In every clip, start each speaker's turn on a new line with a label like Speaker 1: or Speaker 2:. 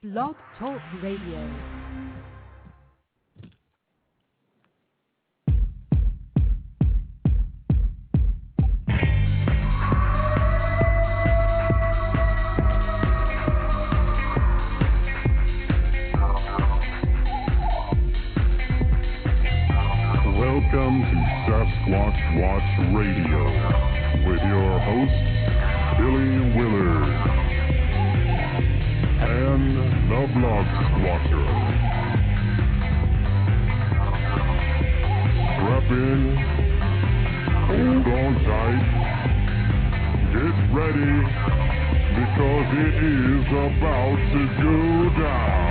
Speaker 1: Blog Talk Radio.
Speaker 2: Welcome to Sasquatch Watch Radio with your host, Billy Willard, and the Blog Squatter. Strap in, hold on tight, get ready, because it is about to go down.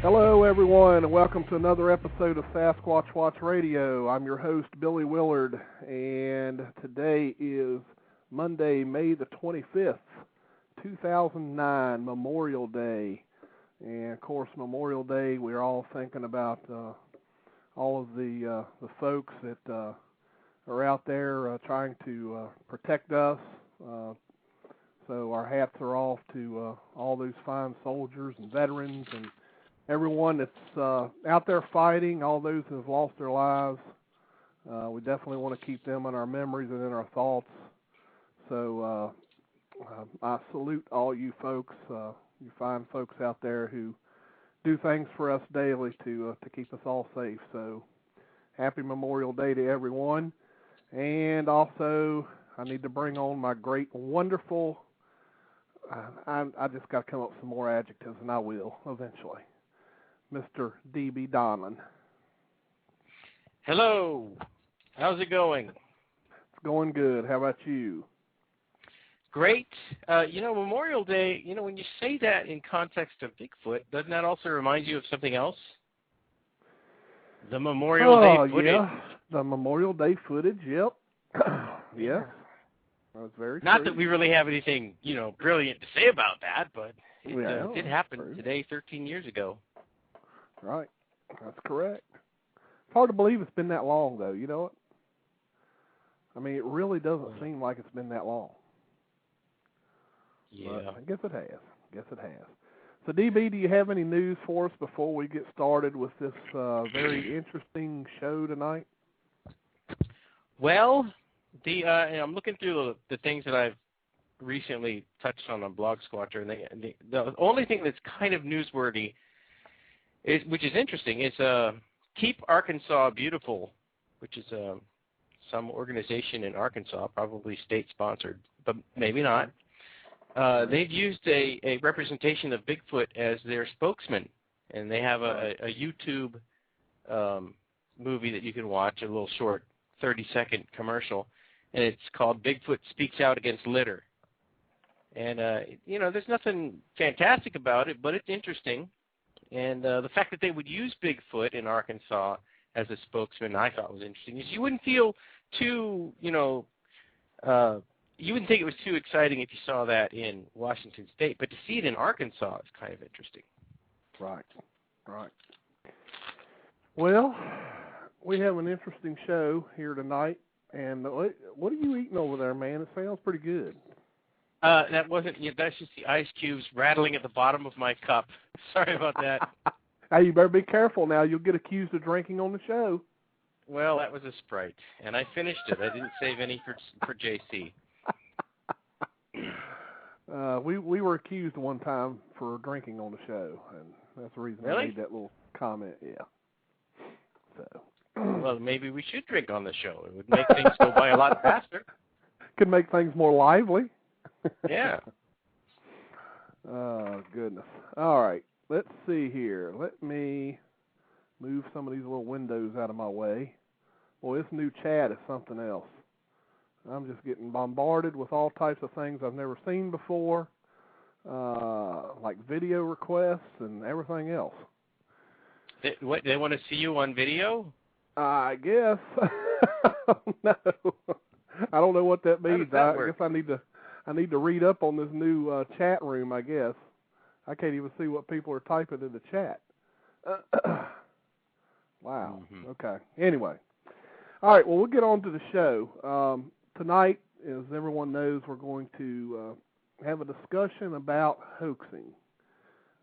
Speaker 3: Hello, everyone, and welcome to another episode of Sasquatch Watch Radio. I'm your host, Billy Willard, and today is Monday, May the 25th, 2009, Memorial Day. And, of course, Memorial Day, we're all thinking about all of the folks that are out there trying to protect us. So our hats are off to all those fine soldiers and veterans and everyone that's out there fighting, all those who have lost their lives. We definitely want to keep them in our memories and in our thoughts. So I salute all you folks, you fine folks out there who do things for us daily to keep us all safe. So happy Memorial Day to everyone. And also, I need to bring on my great, wonderful, I just got to come up with some more adjectives, and I will eventually. Mr. D.B. Donlin.
Speaker 4: Hello. How's it going?
Speaker 3: It's going good. How about you?
Speaker 4: Great. Memorial Day, when you say that in context of Bigfoot, doesn't that also remind you of something else? The Memorial Day footage. Yeah.
Speaker 3: The Memorial Day footage, yep. Yeah. That was very
Speaker 4: Not
Speaker 3: true.
Speaker 4: that we really have anything, brilliant to say about that, but it did happen today 13 years ago.
Speaker 3: Right. That's correct. It's hard to believe it's been that long, though. You know what? I mean, it really doesn't seem like it's been that long.
Speaker 4: Yeah.
Speaker 3: But I guess it has. So, DB, do you have any news for us before we get started with this very interesting show tonight?
Speaker 4: Well, I'm looking through the things that I've recently touched on Blog Squatter, and the only thing that's kind of newsworthy, which is interesting, is Keep Arkansas Beautiful, which is some organization in Arkansas, probably state-sponsored, but maybe not. They've used a representation of Bigfoot as their spokesman, and they have a YouTube movie that you can watch, a little short 30-second commercial, and it's called Bigfoot Speaks Out Against Litter. And, there's nothing fantastic about it, but it's interesting. And the fact that they would use Bigfoot in Arkansas as a spokesman, I thought was interesting. Is you wouldn't feel too, you wouldn't think it was too exciting if you saw that in Washington State, but to see it in Arkansas is kind of interesting.
Speaker 3: Right. Well, we have an interesting show here tonight, and what are you eating over there, man? It sounds pretty good.
Speaker 4: That wasn't, that's just the ice cubes rattling at the bottom of my cup. Sorry about that.
Speaker 3: Hey, you better be careful now. You'll get accused of drinking on the show.
Speaker 4: Well, that was a Sprite, and I finished it. I didn't save any for JC.
Speaker 3: We were accused one time for drinking on the show, and that's the reason I made that little comment, yeah. So.
Speaker 4: Well, maybe we should drink on the show. It would make things go by a lot faster.
Speaker 3: Could make things more lively.
Speaker 4: Yeah.
Speaker 3: Oh, goodness. All right. Let's see here. Let me move some of these little windows out of my way. Boy, this new chat is something else. I'm just getting bombarded with all types of things I've never seen before, like video requests and everything else.
Speaker 4: They want to see you on video?
Speaker 3: I guess. No. I don't know what that means. I guess I need to read up on this new chat room, I guess. I can't even see what people are typing in the chat. Wow.
Speaker 4: Mm-hmm.
Speaker 3: Okay. Anyway. All right, well, we'll get on to the show. Tonight, as everyone knows, we're going to have a discussion about hoaxing.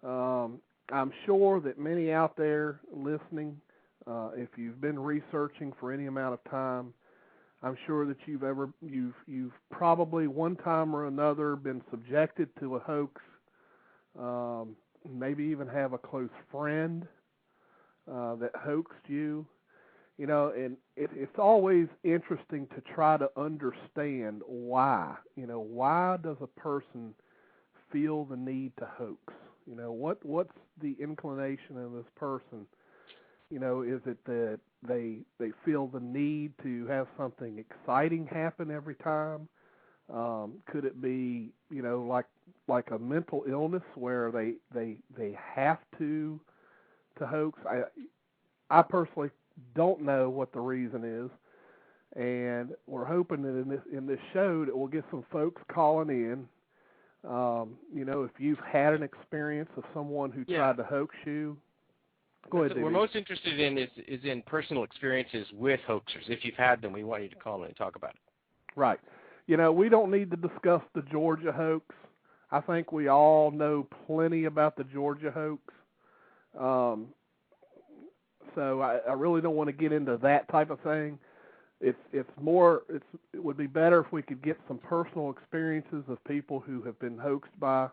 Speaker 3: I'm sure that many out there listening, if you've been researching for any amount of time, I'm sure that you've probably one time or another been subjected to a hoax. Maybe even have a close friend that hoaxed you. You know, and it's always interesting to try to understand why. You know, why does a person feel the need to hoax? You know, what's the inclination of this person? You know, is it that they feel the need to have something exciting happen every time? Could it be, you know, like a mental illness where they have to hoax? I personally don't know what the reason is, and we're hoping that in this show that we'll get some folks calling in. You know, if you've had an experience of someone who tried to hoax you, go ahead.
Speaker 4: What we're most interested in is in personal experiences with hoaxers. If you've had them, we want you to call in and talk about it. Right.
Speaker 3: You know, we don't need to discuss the Georgia hoax. I think we all know plenty about the Georgia hoax. So I really don't want to get into that type of thing. It would be better if we could get some personal experiences of people who have been hoaxed by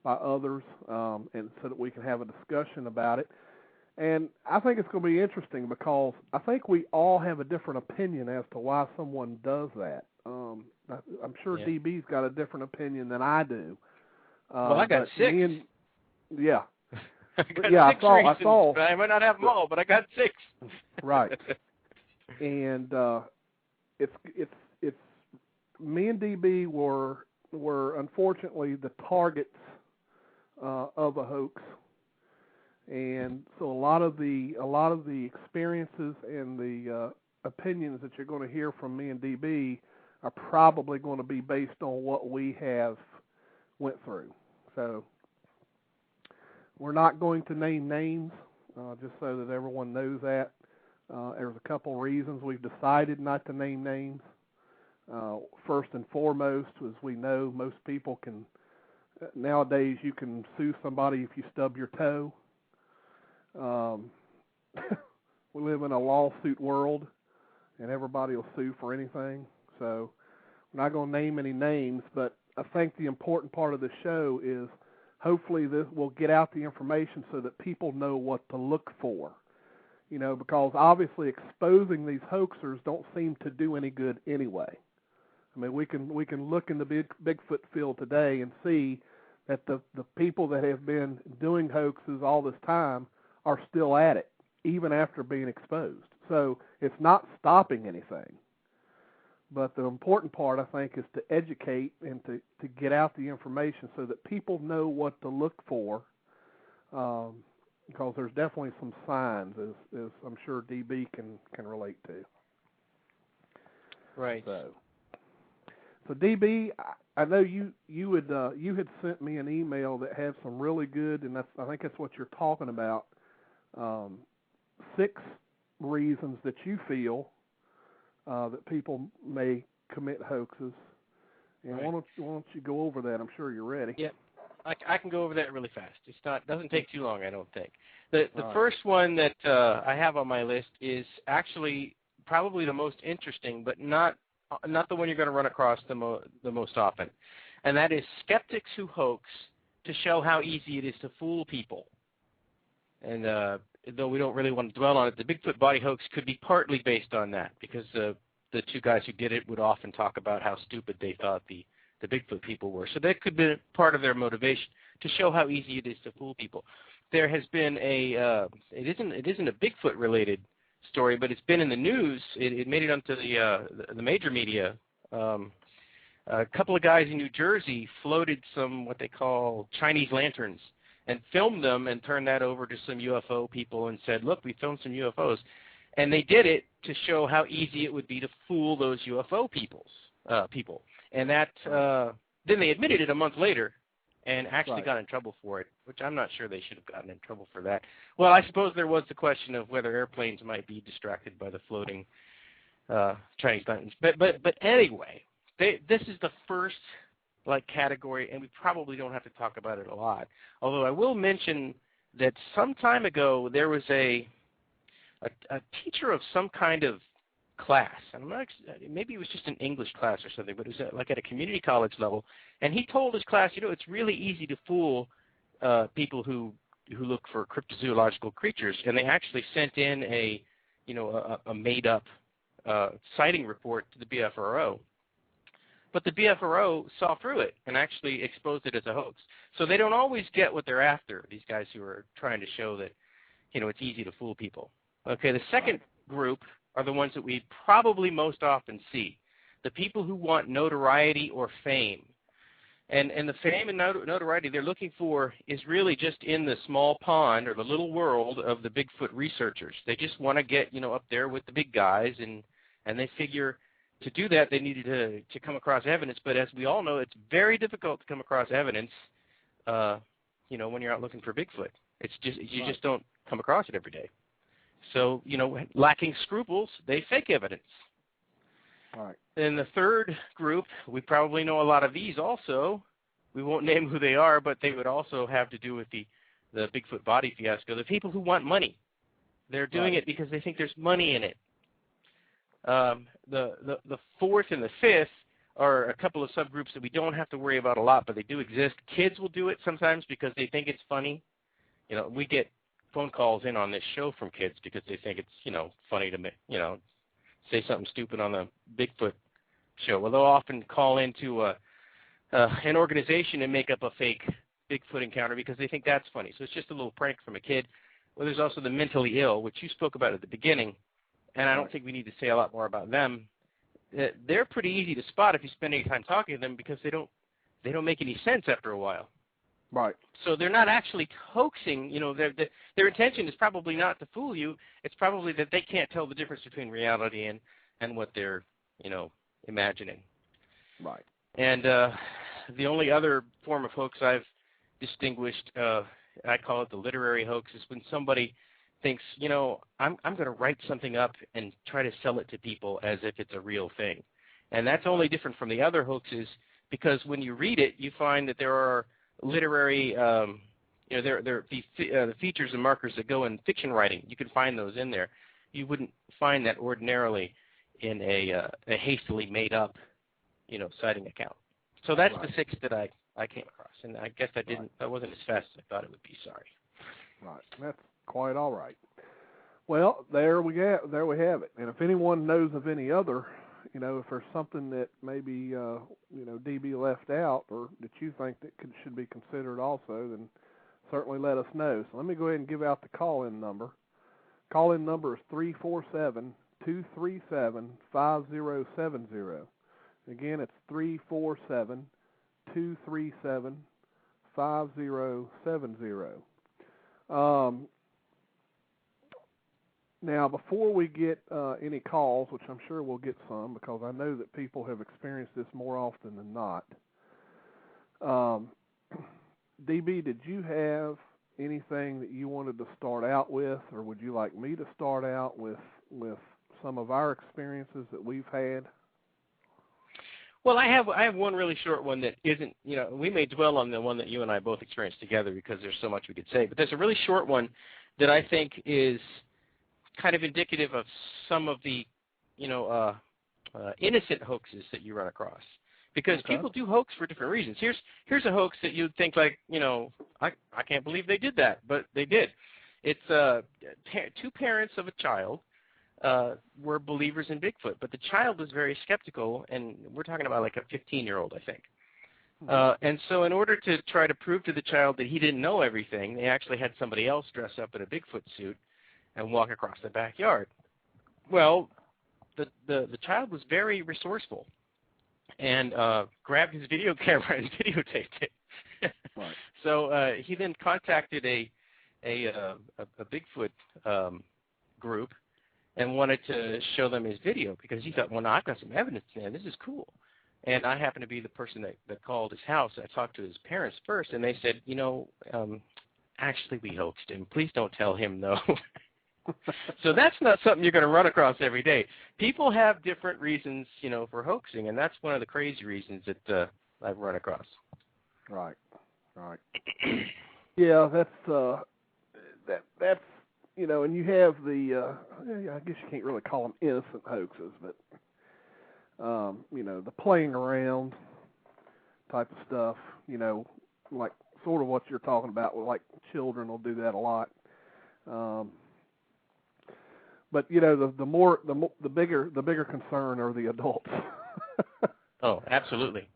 Speaker 3: others, and so that we can have a discussion about it. And I think it's going to be interesting because I think we all have a different opinion as to why someone does that. I'm sure DB's got a different opinion than I do.
Speaker 4: Well, I got 6.
Speaker 3: Yeah.
Speaker 4: I saw. I might not have them all, but I got 6.
Speaker 3: Right. And it's me and DB were unfortunately the targets of a hoax, and so a lot of the experiences and the opinions that you're going to hear from me and DB are probably going to be based on what we have went through. So we're not going to name names, just so that everyone knows that. There's a couple reasons we've decided not to name names. First and foremost, as we know, most people can, nowadays you can sue somebody if you stub your toe. We live in a lawsuit world, and everybody will sue for anything. So we're not going to name any names, but I think the important part of the show is hopefully this will get out the information so that people know what to look for. You know, because obviously exposing these hoaxers don't seem to do any good anyway. I mean, we can look in the Bigfoot field today and see that the people that have been doing hoaxes all this time are still at it, even after being exposed. So it's not stopping anything. But the important part, I think, is to educate and to get out the information so that people know what to look for, because there's definitely some signs, as I'm sure DB can relate to.
Speaker 4: Right.
Speaker 3: So DB, I know you had sent me an email that had some really good, and I think that's what you're talking about, 6 reasons that you feel that people may commit hoaxes. And
Speaker 4: right.
Speaker 3: why don't you go over that? I'm sure you're ready.
Speaker 4: Yeah, I can go over that really fast. Doesn't take too long, I don't think. The first one that I have on my list is actually probably the most interesting, but not the one you're going to run across the most often, and that is skeptics who hoax to show how easy it is to fool people. And though we don't really want to dwell on it, the Bigfoot body hoax could be partly based on that, because the 2 guys who did it would often talk about how stupid they thought the Bigfoot people were. So that could be part of their motivation, to show how easy it is to fool people. There has been it isn't a Bigfoot-related story, but it's been in the news. It made it onto the major media. A couple of guys in New Jersey floated some what they call Chinese lanterns and filmed them and turned that over to some UFO people and said, look, we filmed some UFOs. And they did it to show how easy it would be to fool those UFO people. And that then they admitted it a month later and actually
Speaker 3: Right.
Speaker 4: got in trouble for it, which I'm not sure they should have gotten in trouble for that. Well, I suppose there was the question of whether airplanes might be distracted by the floating Chinese lanterns. But anyway, this is the first category, and we probably don't have to talk about it a lot. Although I will mention that some time ago there was a teacher of some kind of class. I'm not, maybe it was just an English class or something, but it was at a community college level. And he told his class, it's really easy to fool people who look for cryptozoological creatures. And they actually sent in a made-up sighting report to the BFRO. But the BFRO saw through it and actually exposed it as a hoax. So they don't always get what they're after, these guys who are trying to show that, it's easy to fool people. Okay, the second group are the ones that we probably most often see, the people who want notoriety or fame. And the fame and notoriety they're looking for is really just in the small pond or the little world of the Bigfoot researchers. They just want to get, up there with the big guys, and they figure to do that they needed to come across evidence. But as we all know, it's very difficult to come across evidence, when you're out looking for Bigfoot. It's just you just don't come across it every day. So, lacking scruples, they fake evidence.
Speaker 3: All right.
Speaker 4: And the third group, we probably know a lot of these also. We won't name who they are, but they would also have to do with the Bigfoot body fiasco. The people who want money. They're doing it because they think there's money in it. The fourth and the fifth are a couple of subgroups that we don't have to worry about a lot, but they do exist. Kids will do it sometimes because they think it's funny. We get phone calls in on this show from kids because they think it's, funny to, say something stupid on the Bigfoot show. Well, they'll often call into an organization and make up a fake Bigfoot encounter because they think that's funny. So it's just a little prank from a kid. Well, there's also the mentally ill, which you spoke about at the beginning, and I don't think we need to say a lot more about them. They're pretty easy to spot if you spend any time talking to them because they don't make any sense after a while.
Speaker 3: Right.
Speaker 4: So they're not actually hoaxing. Their intention is probably not to fool you. It's probably that they can't tell the difference between reality and what they're, imagining. Right. And the only other form of hoax I've distinguished, I call it the literary hoax, is when somebody thinks, I'm going to write something up and try to sell it to people as if it's a real thing. And that's only different from the other hoaxes because when you read it, you find that there are literary, the features and markers that go in fiction writing. You can find those in there. You wouldn't find that ordinarily in a hastily made up, sighting account. So that's the six that I came across, and I guess I wasn't as fast as I thought it would be. Sorry.
Speaker 3: Right. That's quite all right. Well, there we have it. And if anyone knows of any other, if there's something that maybe DB left out or that you think that should be considered also, then certainly let us know. So let me go ahead and give out the call-in number. Call-in number is 347-237-5070. Again, it's 347-237-5070. Now, before we get any calls, which I'm sure we'll get some because I know that people have experienced this more often than not, DB, did you have anything that you wanted to start out with, or would you like me to start out with some of our experiences that we've had?
Speaker 4: Well, I have one really short one that isn't, we may dwell on the one that you and I both experienced together because there's so much we could say, but there's a really short one that I think is kind of indicative of some of the, innocent hoaxes that you run across. Because people do hoax for different reasons. Here's a hoax that you'd think I can't believe they did that, but they did. It's two parents of a child were believers in Bigfoot, but the child was very skeptical, and we're talking about like a 15-year-old, I think. And so in order to try to prove to the child that he didn't know everything, they actually had somebody else dress up in a Bigfoot suit and walk across the backyard. Well, the child was very resourceful and grabbed his video camera and videotaped it. Right. So he then contacted a Bigfoot group and wanted to show them his video because he thought, well, now I've got some evidence, man. This is cool. And I happened to be the person that called his house. I talked to his parents first, and they said, actually we hoaxed him. Please don't tell him, though. So that's not something you're going to run across every day. People have different reasons, for hoaxing, and that's one of the crazy reasons that I've run across.
Speaker 3: Right. Yeah, that's and you have the I guess you can't really call them innocent hoaxes, but the playing around type of stuff, like sort of what you're talking about, like children will do that a lot. But the bigger concern are the adults.
Speaker 4: Oh, absolutely.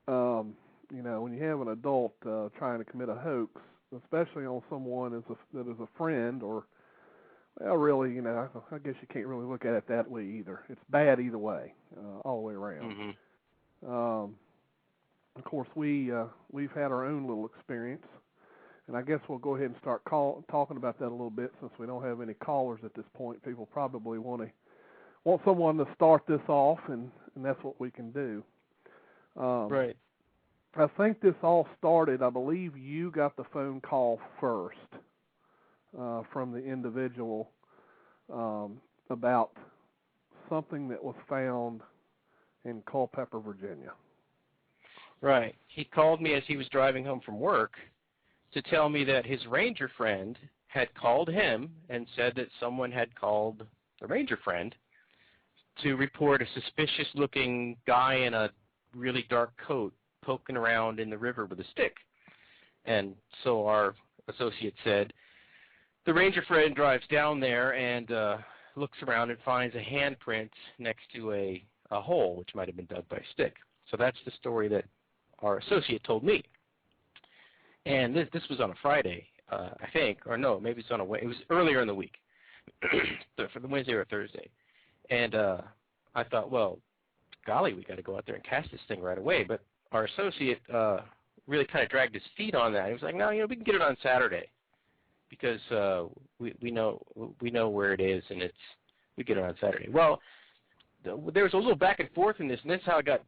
Speaker 3: When you have an adult trying to commit a hoax, especially on someone that is a friend, or really, I guess you can't really look at it that way either. It's bad either way, all the way around. Mm-hmm. Of course, we've had our own little experience, and I guess we'll go ahead and start talking about that a little bit, since we don't have any callers at this point. People probably want someone to start this off, and that's what we can do.
Speaker 4: Right.
Speaker 3: I think this all started, I believe you got the phone call first from the individual about something that was found in Culpeper, Virginia.
Speaker 4: Right. He called me as he was driving home from work to tell me that his ranger friend had called him and said that someone had called the ranger friend to report a suspicious-looking guy in a really dark coat poking around in the river with a stick. And so our associate said, the ranger friend drives down there and looks around and finds a handprint next to a hole, which might have been dug by a stick. So that's the story that our associate told me. And this was on a Friday, I think, or no, maybe it's on it was earlier in the week, for the Wednesday or Thursday. And I thought, well, golly, we got to go out there and catch this thing right away. But our associate really kind of dragged his feet on that. He was like, no, we can get it on Saturday, because we know where it is, and we get it on Saturday. Well, there was a little back and forth in this, and that's how I got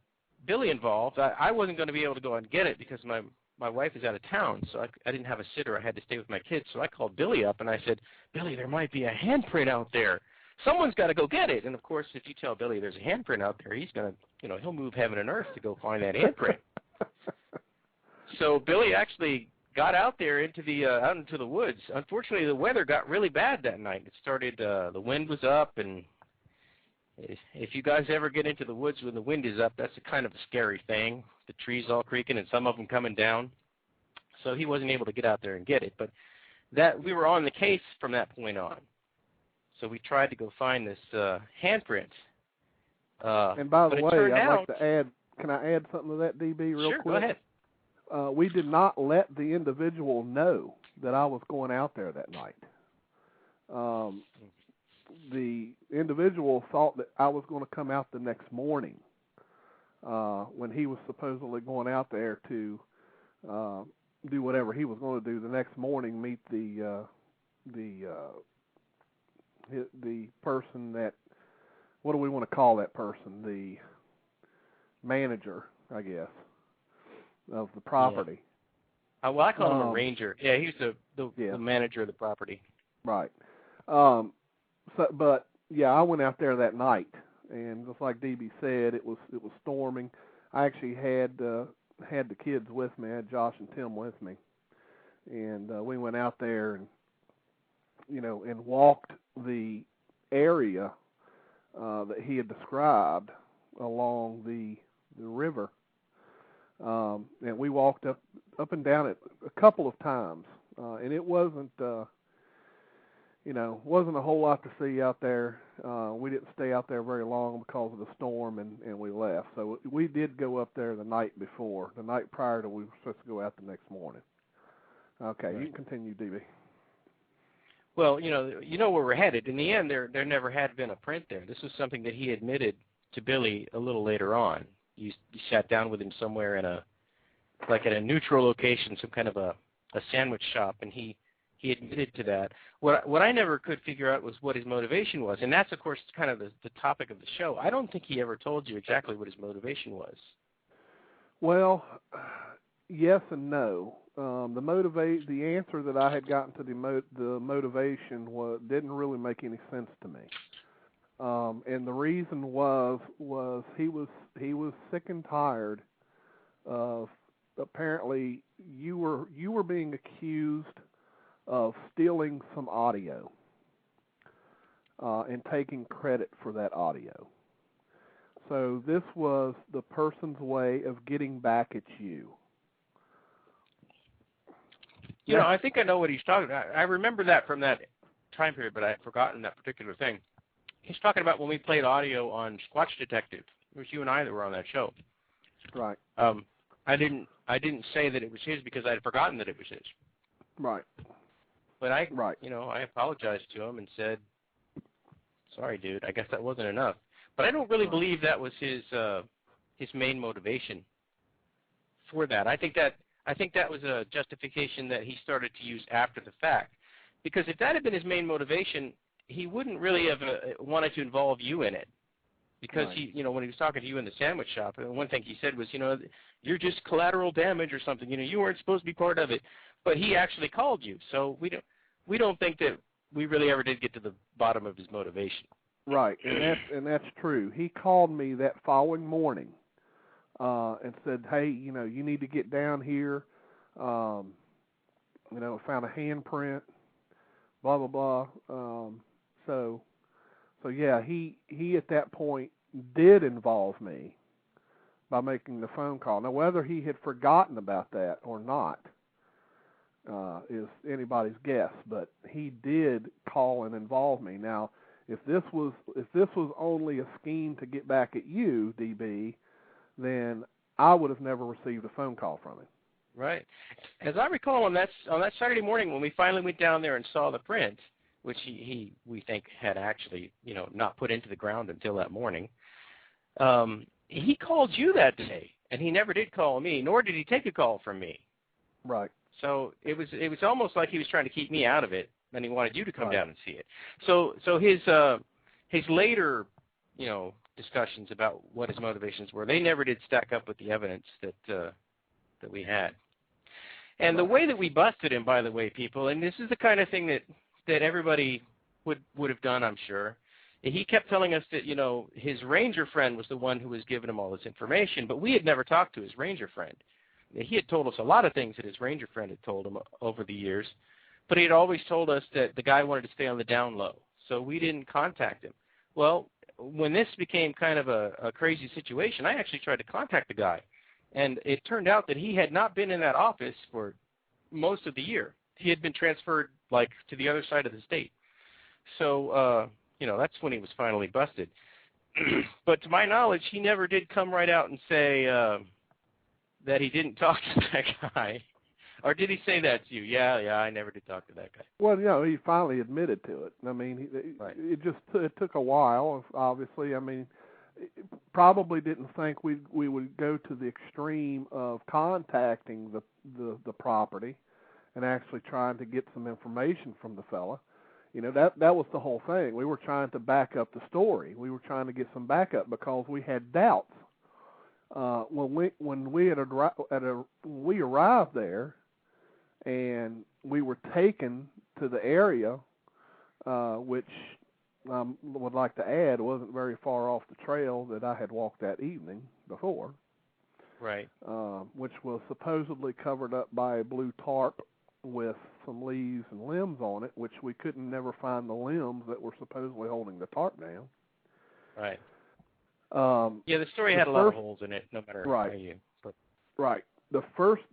Speaker 4: Billy involved. I wasn't going to be able to go and get it because my wife is out of town, so I didn't have a sitter. I had to stay with my kids, so I called Billy up, and I said, Billy, there might be a handprint out there. Someone's got to go get it. And, of course, if you tell Billy there's a handprint out there, he's going to, he'll move heaven and earth to go find that handprint. So Billy actually got out there into the woods. Unfortunately, the weather got really bad that night. It started, the wind was up, and if you guys ever get into the woods when the wind is up, that's a kind of a scary thing. The trees all creaking and some of them coming down. So he wasn't able to get out there and get it. But we were on the case from that point on. So we tried to go find this handprint.
Speaker 3: And by the way, I'd like to add, can I add something to that, DB, real quick?
Speaker 4: Sure, go ahead.
Speaker 3: We did not let the individual know that I was going out there that night. The individual thought that I was going to come out the next morning when he was supposedly going out there to do whatever he was going to do the next morning, meet the person that, what do we want to call that person? The manager, I guess, of the property.
Speaker 4: Yeah. Well, I call him a ranger. Yeah, he's the manager of the property.
Speaker 3: Right. But yeah, I went out there that night, and just like DB said, it was storming. I actually had the kids with me. I had Josh and Tim with me, and we went out there and and walked the area that he had described along the river, and we walked up and down it a couple of times, and it wasn't wasn't a whole lot to see out there. We didn't stay out there very long because of the storm, and we left. So we did go up there the night before. The night prior to we were supposed to go out the next morning. Okay, right. You can continue, DB.
Speaker 4: Well, you know where we're headed. In the end, there never had been a print there. This was something that he admitted to Billy a little later on. You sat down with him somewhere at a neutral location, some kind of a sandwich shop, and he admitted to that. What I never could figure out was what his motivation was, and that's, of course, kind of the topic of the show. I don't think he ever told you exactly what his motivation was.
Speaker 3: Well, yes and no. The answer that I had gotten to the motivation didn't really make any sense to me. And the reason was he was sick and tired of, apparently you were being accused of stealing some audio and taking credit for that audio. So this was the person's way of getting back at you.
Speaker 4: You know, I think I know what he's talking about. I remember that from that time period, but I had forgotten that particular thing. He's talking about when we played audio on Squatch Detective. It was you and I that were on that show.
Speaker 3: Right.
Speaker 4: I didn't say that it was his because I had forgotten that it was his.
Speaker 3: Right.
Speaker 4: But I apologized to him and said, "Sorry, dude. I guess that wasn't enough." But I don't really believe that was his main motivation for that. I think that was a justification that he started to use after the fact. Because if that had been his main motivation, he wouldn't really have wanted to involve you in it. Because
Speaker 3: right.
Speaker 4: When he was talking to you in the sandwich shop, one thing he said was, you're just collateral damage or something. You weren't supposed to be part of it. But he actually called you. So we don't think that we really ever did get to the bottom of his motivation.
Speaker 3: Right, and that's true. He called me that following morning and said, "Hey, you need to get down here. Found a handprint, blah blah blah." So yeah, he at that point did involve me by making the phone call. Now, whether he had forgotten about that or not is anybody's guess, but he did call and involve me. Now, if this was only a scheme to get back at you, DB, then I would have never received a phone call from him.
Speaker 4: Right. As I recall, on that Saturday morning when we finally went down there and saw the print, which we think had actually not put into the ground until that morning, he called you that day, and he never did call me, nor did he take a call from me.
Speaker 3: Right.
Speaker 4: So it was almost like he was trying to keep me out of it, and he wanted you to come
Speaker 3: right.
Speaker 4: down and see it. So his later discussions about what his motivations were, they never did stack up with the evidence that we had. And the way that we busted him, by the way, people, and this is the kind of thing that everybody would have done, I'm sure. He kept telling us that, his ranger friend was the one who was giving him all this information, but we had never talked to his ranger friend. He had told us a lot of things that his ranger friend had told him over the years, but he had always told us that the guy wanted to stay on the down low, so we didn't contact him. Well, when this became kind of a crazy situation, I actually tried to contact the guy, and it turned out that he had not been in that office for most of the year. He had been transferred, to the other side of the state. So, that's when he was finally busted. But to my knowledge, he never did come right out and say that he didn't talk to that guy. Or did he say that to you? Yeah, I never did talk to that guy.
Speaker 3: Well, he finally admitted to it. I mean,
Speaker 4: right.
Speaker 3: it took a while, obviously. I mean, probably didn't think we would go to the extreme of contacting the property and actually trying to get some information from the fella. That was the whole thing. We were trying to back up the story. We were trying to get some backup because we had doubts. When we arrived there, and we were taken to the area, which I would like to add wasn't very far off the trail that I had walked that evening before.
Speaker 4: Right.
Speaker 3: Which was supposedly covered up by a blue tarp with some leaves and limbs on it, which we couldn't never find the limbs that were supposedly holding the tarp down.
Speaker 4: Right. The story had a lot of holes in it, no matter how you put.
Speaker 3: Right. The first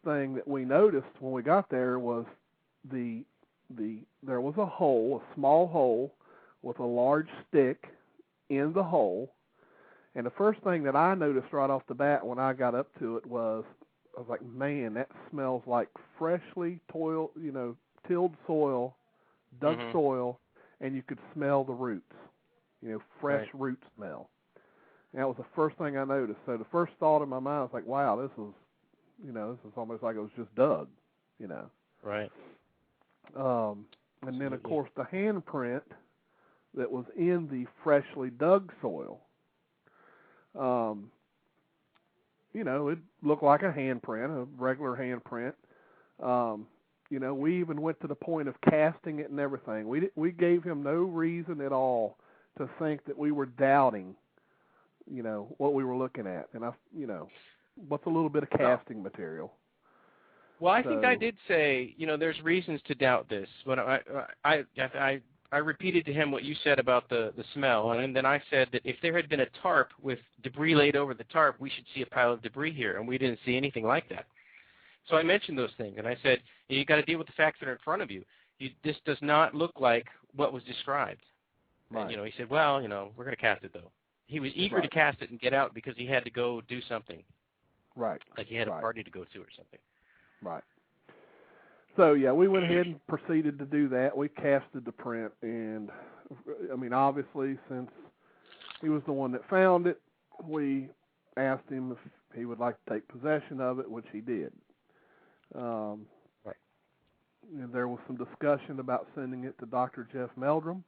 Speaker 3: thing that we noticed when we got there was there was a hole, a small hole with a large stick in the hole. And the first thing that I noticed right off the bat when I got up to it was, I was like, man, that smells like freshly tilled soil, dug soil, and you could smell the roots, fresh root smell. And that was the first thing I noticed. So the first thought in my mind was like, wow, this is almost like it was just dug,
Speaker 4: Right.
Speaker 3: And then, of course, the handprint that was in the freshly dug soil, it looked like a handprint, a regular handprint. We even went to the point of casting it and everything. We gave him no reason at all to think that we were doubting, what we were looking at. And what's a little bit of casting material.
Speaker 4: Well, I think I did say, there's reasons to doubt this. But I repeated to him what you said about the smell, and then I said that if there had been a tarp with debris laid over the tarp, we should see a pile of debris here, and we didn't see anything like that. So I mentioned those things, and I said, you got to deal with the facts that are in front of you. This does not look like what was described.
Speaker 3: Right.
Speaker 4: And, he said, well, we're going to cast it, though. He was eager to cast it and get out because he had to go do something.
Speaker 3: Right.
Speaker 4: Like he had a party to go to or something.
Speaker 3: Right. So, yeah, we went ahead and proceeded to do that. We casted the print, and, obviously, since he was the one that found it, we asked him if he would like to take possession of it, which he did.
Speaker 4: Right.
Speaker 3: And there was some discussion about sending it to Dr. Jeff Meldrum.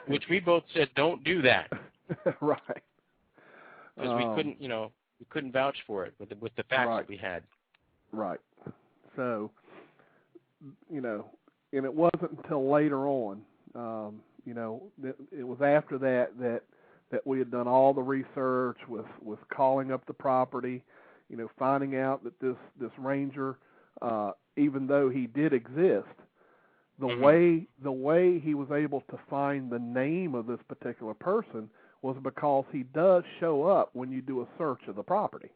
Speaker 4: Which we both said, don't do that.
Speaker 3: Right.
Speaker 4: Because we couldn't vouch for it with the facts that we had.
Speaker 3: Right. So, and it wasn't until later on, it was after that we had done all the research with calling up the property, finding out that this ranger, even though he did exist, the way he was able to find the name of this particular person was because he does show up when you do a search of the property,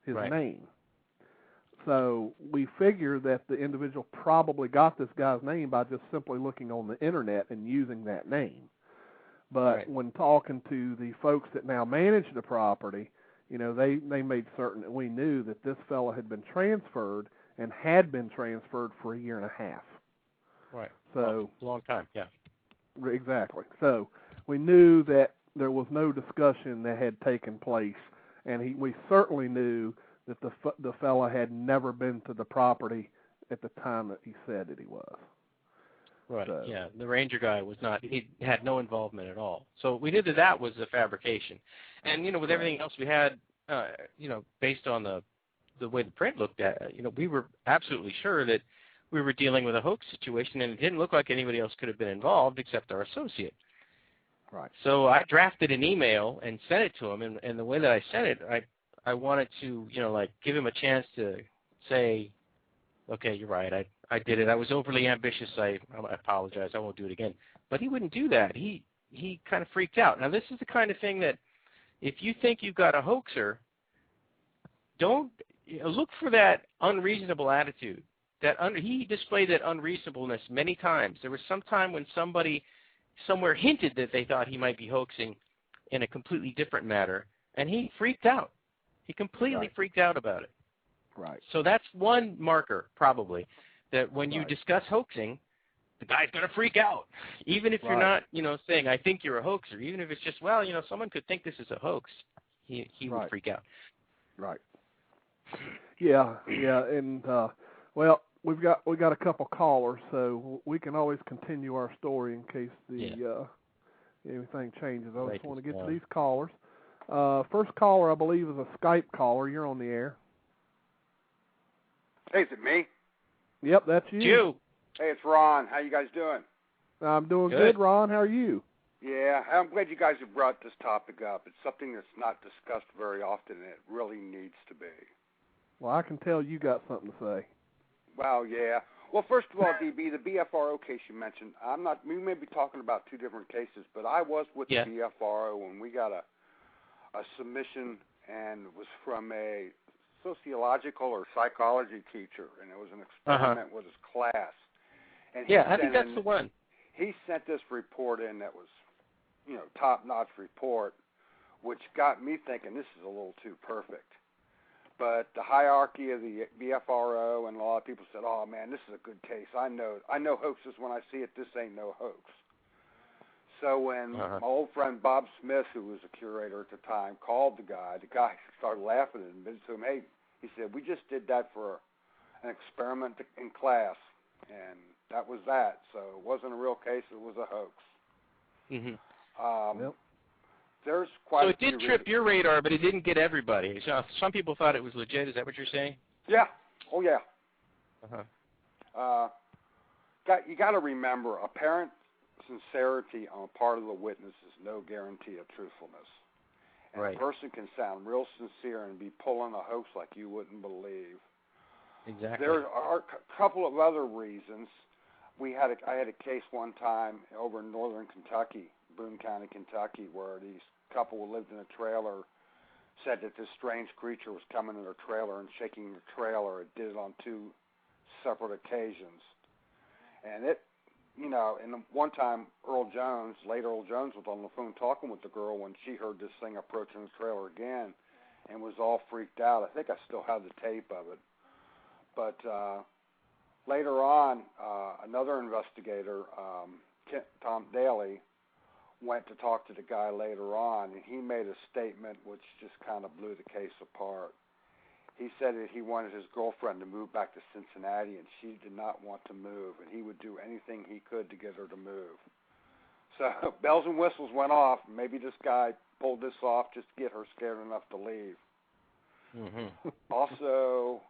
Speaker 3: his name. So we figure that the individual probably got this guy's name by just simply looking on the internet and using that name. But when talking to the folks that now manage the property, they made certain that we knew that this fellow had been transferred and had been transferred for a year and a half.
Speaker 4: Right.
Speaker 3: So
Speaker 4: a long time, yeah.
Speaker 3: Exactly. So we knew that there was no discussion that had taken place, and we certainly knew that the fellow had never been to the property at the time that he said that he was.
Speaker 4: Right,
Speaker 3: so.
Speaker 4: Yeah. The ranger guy he had no involvement at all. So we knew that was a fabrication. And, with everything else we had, based on the way the print looked at, we were absolutely sure that we were dealing with a hoax situation, and it didn't look like anybody else could have been involved except our associate.
Speaker 3: Right.
Speaker 4: So I drafted an email and sent it to him, and the way that I sent it, I wanted to, give him a chance to say, okay, you're right, I did it. I was overly ambitious. I apologize. I won't do it again. But he wouldn't do that. He kind of freaked out. Now, this is the kind of thing that if you think you've got a hoaxer, don't look for that unreasonable attitude. He displayed that unreasonableness many times. There was some time when somebody somewhere hinted that they thought he might be hoaxing in a completely different matter, and he freaked out. He completely freaked out about it.
Speaker 3: Right.
Speaker 4: So that's one marker, probably, that when you discuss hoaxing, the guy's going to freak out. Even if you're not, saying, I think you're a hoaxer. Even if it's just, someone could think this is a hoax. He would freak out.
Speaker 3: Right. Yeah, and, we got a couple callers, so we can always continue our story in case anything changes. I just want to get to these callers. First caller, I believe, is a Skype caller. You're on the air.
Speaker 5: Hey, is it me?
Speaker 3: Yep, that's you.
Speaker 5: Hey, it's Ron. How you guys doing?
Speaker 3: I'm doing good, Ron. How are you?
Speaker 5: Yeah, I'm glad you guys have brought this topic up. It's something that's not discussed very often, and it really needs to be.
Speaker 3: Well, I can tell you got something to say.
Speaker 5: Well, yeah. Well, first of all, DB, the BFRO case you mentioned, we may be talking about two different cases, but I was with the BFRO when we got a submission, and it was from a sociological or psychology teacher, and it was an experiment with his class. And
Speaker 4: I think that's the one.
Speaker 5: He sent this report in that was, top-notch report, which got me thinking this is a little too perfect. But the hierarchy of the BFRO and a lot of people said, oh, man, this is a good case. I know hoaxes when I see it. This ain't no hoax. So when my old friend Bob Smith, who was a curator at the time, called the guy started laughing and admitted to him, hey, he said, we just did that for an experiment in class, and that was that. So it wasn't a real case. It was a hoax.
Speaker 3: Mm-hmm.
Speaker 5: there's quite.
Speaker 4: So it did trip your radar, but it didn't get everybody. So some people thought it was legit. Is that what you're saying?
Speaker 5: Yeah. Oh yeah.
Speaker 4: Uh-huh.
Speaker 5: You got to remember, apparent sincerity on the part of the witness is no guarantee of truthfulness. And
Speaker 4: right.
Speaker 5: A person can sound real sincere and be pulling a hoax like you wouldn't believe.
Speaker 4: Exactly.
Speaker 5: There are a couple of other reasons. I had a case one time over in northern Kentucky, Boone County, Kentucky, where these couple who lived in a trailer said that this strange creature was coming in their trailer and shaking the trailer. It did it on 2 separate occasions. And it, and one time late Earl Jones was on the phone talking with the girl when she heard this thing approaching the trailer again and was all freaked out. I think I still have the tape of it. But later on, another investigator, Tom Daly, went to talk to the guy later on, and he made a statement which just kind of blew the case apart. He said that he wanted his girlfriend to move back to Cincinnati, and she did not want to move, and he would do anything he could to get her to move. So bells and whistles went off. Maybe this guy pulled this off just to get her scared enough to leave.
Speaker 4: Mm-hmm.
Speaker 5: Also,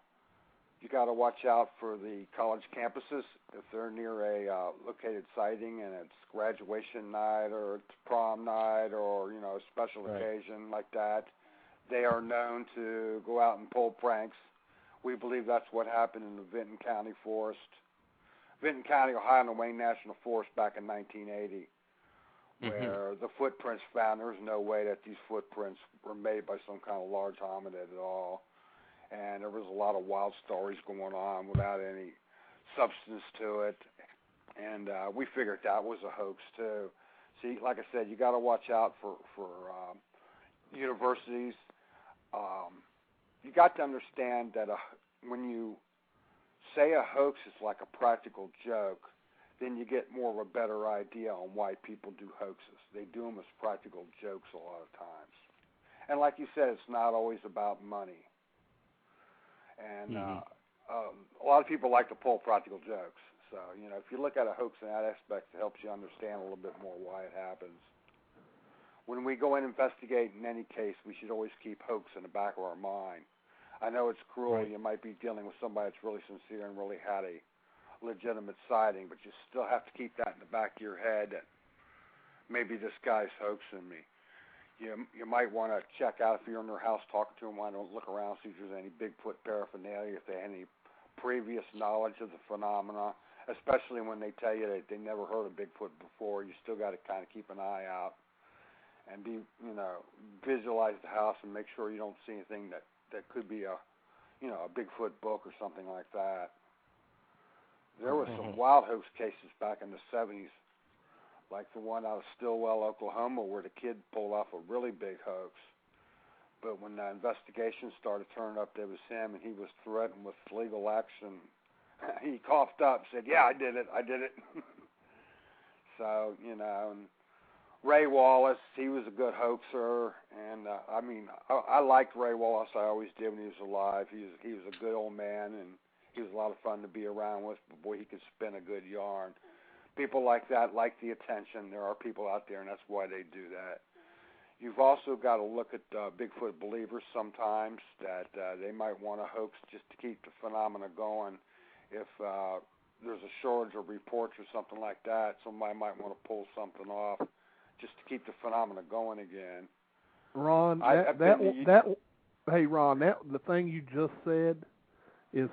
Speaker 5: you got to watch out for the college campuses. If they're near a located sighting and it's graduation night or it's prom night or, a special occasion like that, they are known to go out and pull pranks. We believe that's what happened in the Vinton County Forest. Vinton County, Ohio, and the Wayne National Forest back in 1980, where the footprints found, there's no way that these footprints were made by some kind of large hominid at all. And there was a lot of wild stories going on without any substance to it. And we figured that was a hoax, too. See, like I said, you got to watch out for universities. You got to understand that when you say a hoax is like a practical joke, then you get more of a better idea on why people do hoaxes. They do them as practical jokes a lot of times. And like you said, it's not always about money. And a lot of people like to pull practical jokes. So, if you look at a hoax in that aspect, it helps you understand a little bit more why it happens. When we go in and investigate in any case, we should always keep hoax in the back of our mind. I know it's cruel. Right. You might be dealing with somebody that's really sincere and really had a legitimate sighting, but you still have to keep that in the back of your head that maybe this guy's hoaxing me. You might want to check out if you're in their house talking to them. Why don't look around, see if there's any Bigfoot paraphernalia, if they had any previous knowledge of the phenomena, especially when they tell you that they never heard of Bigfoot before. You still got to kind of keep an eye out and visualize the house and make sure you don't see anything that could be a Bigfoot book or something like that. There were some wild hoax cases back in the 70s, like the one out of Stillwell, Oklahoma, where the kid pulled off a really big hoax. But when the investigation started turning up, there was him, and he was threatened with legal action. He coughed up, said, "Yeah, I did it. So, and Ray Wallace, he was a good hoaxer, and I liked Ray Wallace. I always did when he was alive. He was a good old man, and he was a lot of fun to be around with. But boy, he could spin a good yarn. People like that like the attention. There are people out there, and that's why they do that. You've also got to look at Bigfoot believers sometimes that they might want to hoax just to keep the phenomena going. If there's a shortage of reports or something like that, somebody might want to pull something off just to keep the phenomena going again.
Speaker 3: Ron, hey Ron, the thing you just said is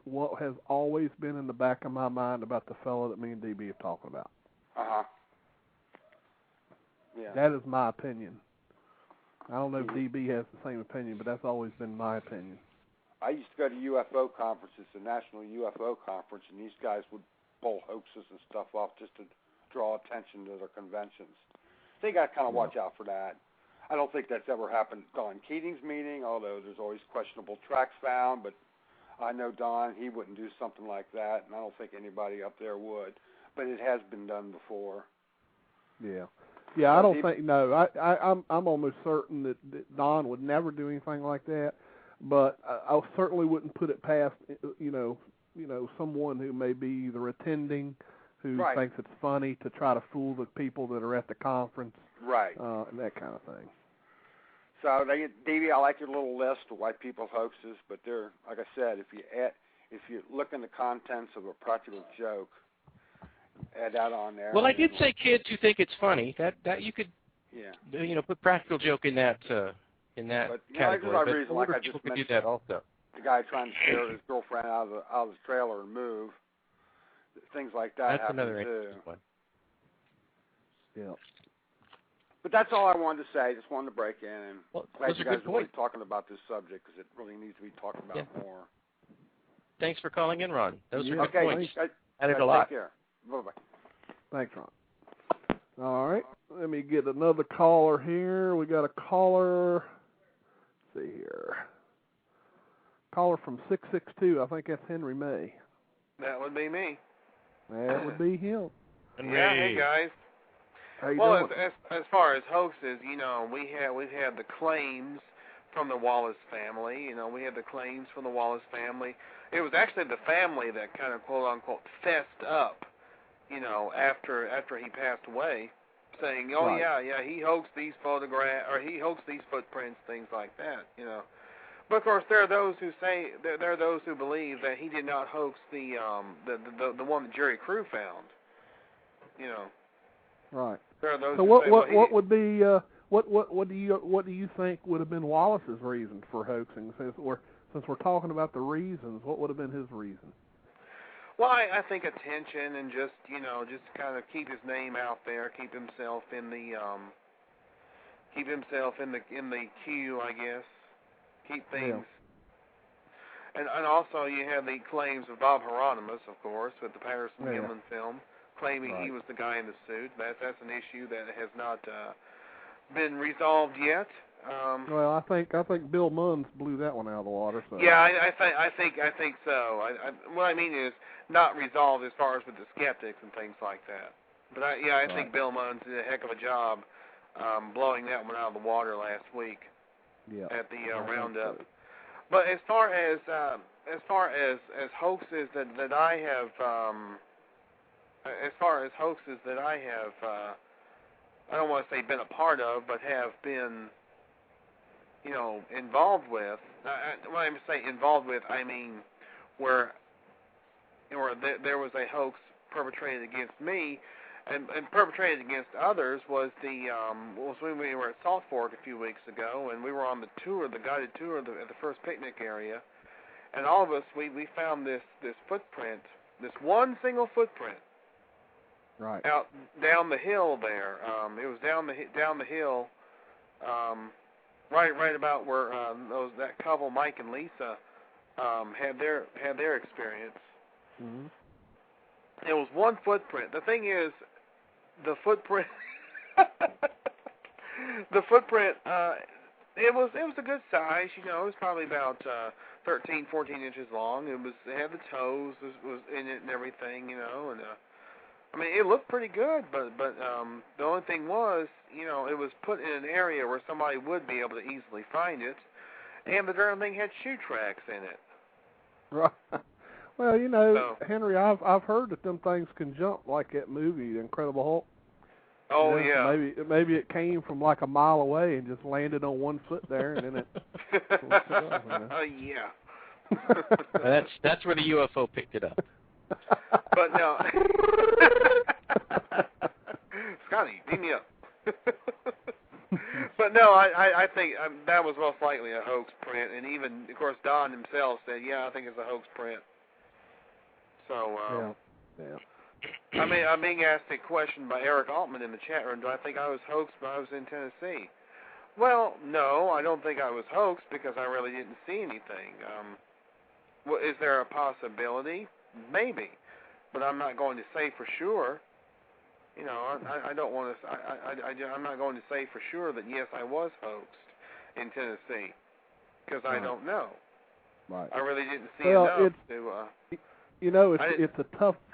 Speaker 3: what has always been in the back of my mind about the fellow that me and DB are talking about.
Speaker 5: Yeah.
Speaker 3: That is my opinion. I don't know if DB has the same opinion, but that's always been my opinion.
Speaker 5: I used to go to UFO conferences, the National UFO Conference, and these guys would pull hoaxes and stuff off just to draw attention to their conventions. So you got to kind of watch out for that. I don't think that's ever happened at Don Keating's meeting, although there's always questionable tracks found, but I know Don, he wouldn't do something like that, and I don't think anybody up there would. But it has been done before.
Speaker 3: Yeah. Yeah, I don't think, no, I'm almost certain that Don would never do anything like that, but I certainly wouldn't put it past, someone who may be either attending, who
Speaker 5: Right.
Speaker 3: thinks it's funny to try to fool the people that are at the conference.
Speaker 5: Right.
Speaker 3: And that kind of thing.
Speaker 5: So, Davey, I like your little list of white people hoaxes, but they're, like I said, if you look in the contents of a practical joke, add that on there.
Speaker 4: Well, I did say kids who think it's funny. That you could, put practical joke in that
Speaker 5: but,
Speaker 4: category.
Speaker 5: Reason, like I
Speaker 4: people
Speaker 5: just
Speaker 4: could do that also.
Speaker 5: The guy trying to scare his girlfriend out of his trailer and move. Things like that.
Speaker 4: That's another
Speaker 5: too.
Speaker 4: interesting one.
Speaker 3: Yeah.
Speaker 5: But that's all I wanted to say. I just wanted to break in, and glad you guys are really talking about this subject because it really needs to be talked about more.
Speaker 4: Thanks for calling in, Ron. Those are good points.
Speaker 5: Added
Speaker 4: a lot.
Speaker 5: Take care. Bye-bye.
Speaker 3: Thanks, Ron. All right. Let me get another caller here. We got a caller. Let's see here. Caller from 662. I think that's Henry May.
Speaker 6: That would be me.
Speaker 3: That would be him.
Speaker 6: Yeah, hey guys.
Speaker 3: How you
Speaker 6: doing? As far as hoaxes, we've had the claims from the Wallace family. We had the claims from the Wallace family. It was actually the family that kind of quote unquote fessed up, after he passed away, saying, "Oh right. yeah, he hoaxed these photographs or he hoaxed these footprints, things like that." But of course, there are those who say there are those who believe that he did not hoax the one that Jerry Crew found.
Speaker 3: Right.
Speaker 6: There are those
Speaker 3: so
Speaker 6: who
Speaker 3: what
Speaker 6: say,
Speaker 3: what would be what do you think would have been Wallace's reason for hoaxing? Since we're talking about the reasons, what would have been his reason?
Speaker 6: Well, I think attention and just kind of keep his name out there, keep himself in the queue, I guess. Keep things. Yeah. And also you have the claims of Bob Hieronymus, of course, with the Patterson-Gimlin film, claiming he was the guy in the suit. That's an issue that has not been resolved yet.
Speaker 3: Well, I think Bill Munns blew that one out of the water. So.
Speaker 6: Yeah, I think so. What I mean is not resolved as far as with the skeptics and things like that. But I think Bill Munns did a heck of a job blowing that one out of the water last week at the roundup. So. But as far as hoaxes that I have, I don't want to say been a part of, but have been, involved with. When I say involved with, I mean where there was a hoax perpetrated against me, and perpetrated against others was when we were at Salt Fork a few weeks ago, and we were on the guided tour at the first picnic area, and all of us we found this footprint, this one single footprint.
Speaker 3: Right.
Speaker 6: Out down the hill there. It was down the hill, right about where that couple, Mike and Lisa, had their experience.
Speaker 3: Mm-hmm.
Speaker 6: It was one footprint. The thing is, the footprint. It was a good size. It was probably about 13, 14 inches long. It had the toes was in it and everything. And. I mean, it looked pretty good, but the only thing was, it was put in an area where somebody would be able to easily find it, and the darn thing had shoe tracks in it.
Speaker 3: Right. Well, Henry, I've heard that them things can jump like that movie, The Incredible Hulk.
Speaker 6: Oh yeah.
Speaker 3: Maybe it came from like a mile away and just landed on one foot there, and then it.
Speaker 6: Oh
Speaker 4: yeah. That's where the UFO picked it up.
Speaker 6: But no, Scotty, beat me up. But no, I think that was most likely a hoax print, and even of course Don himself said, "Yeah, I think it's a hoax print." So,
Speaker 3: yeah.
Speaker 6: I mean, I'm being asked a question by Eric Altman in the chat room. Do I think I was hoaxed when I was in Tennessee? Well, no, I don't think I was hoaxed because I really didn't see anything. Well, is there a possibility? Maybe, but I'm not going to say for sure. I don't want to. I'm not going to say for sure that yes, I was hoaxed in Tennessee because I don't know.
Speaker 3: Right.
Speaker 6: I really didn't see enough to.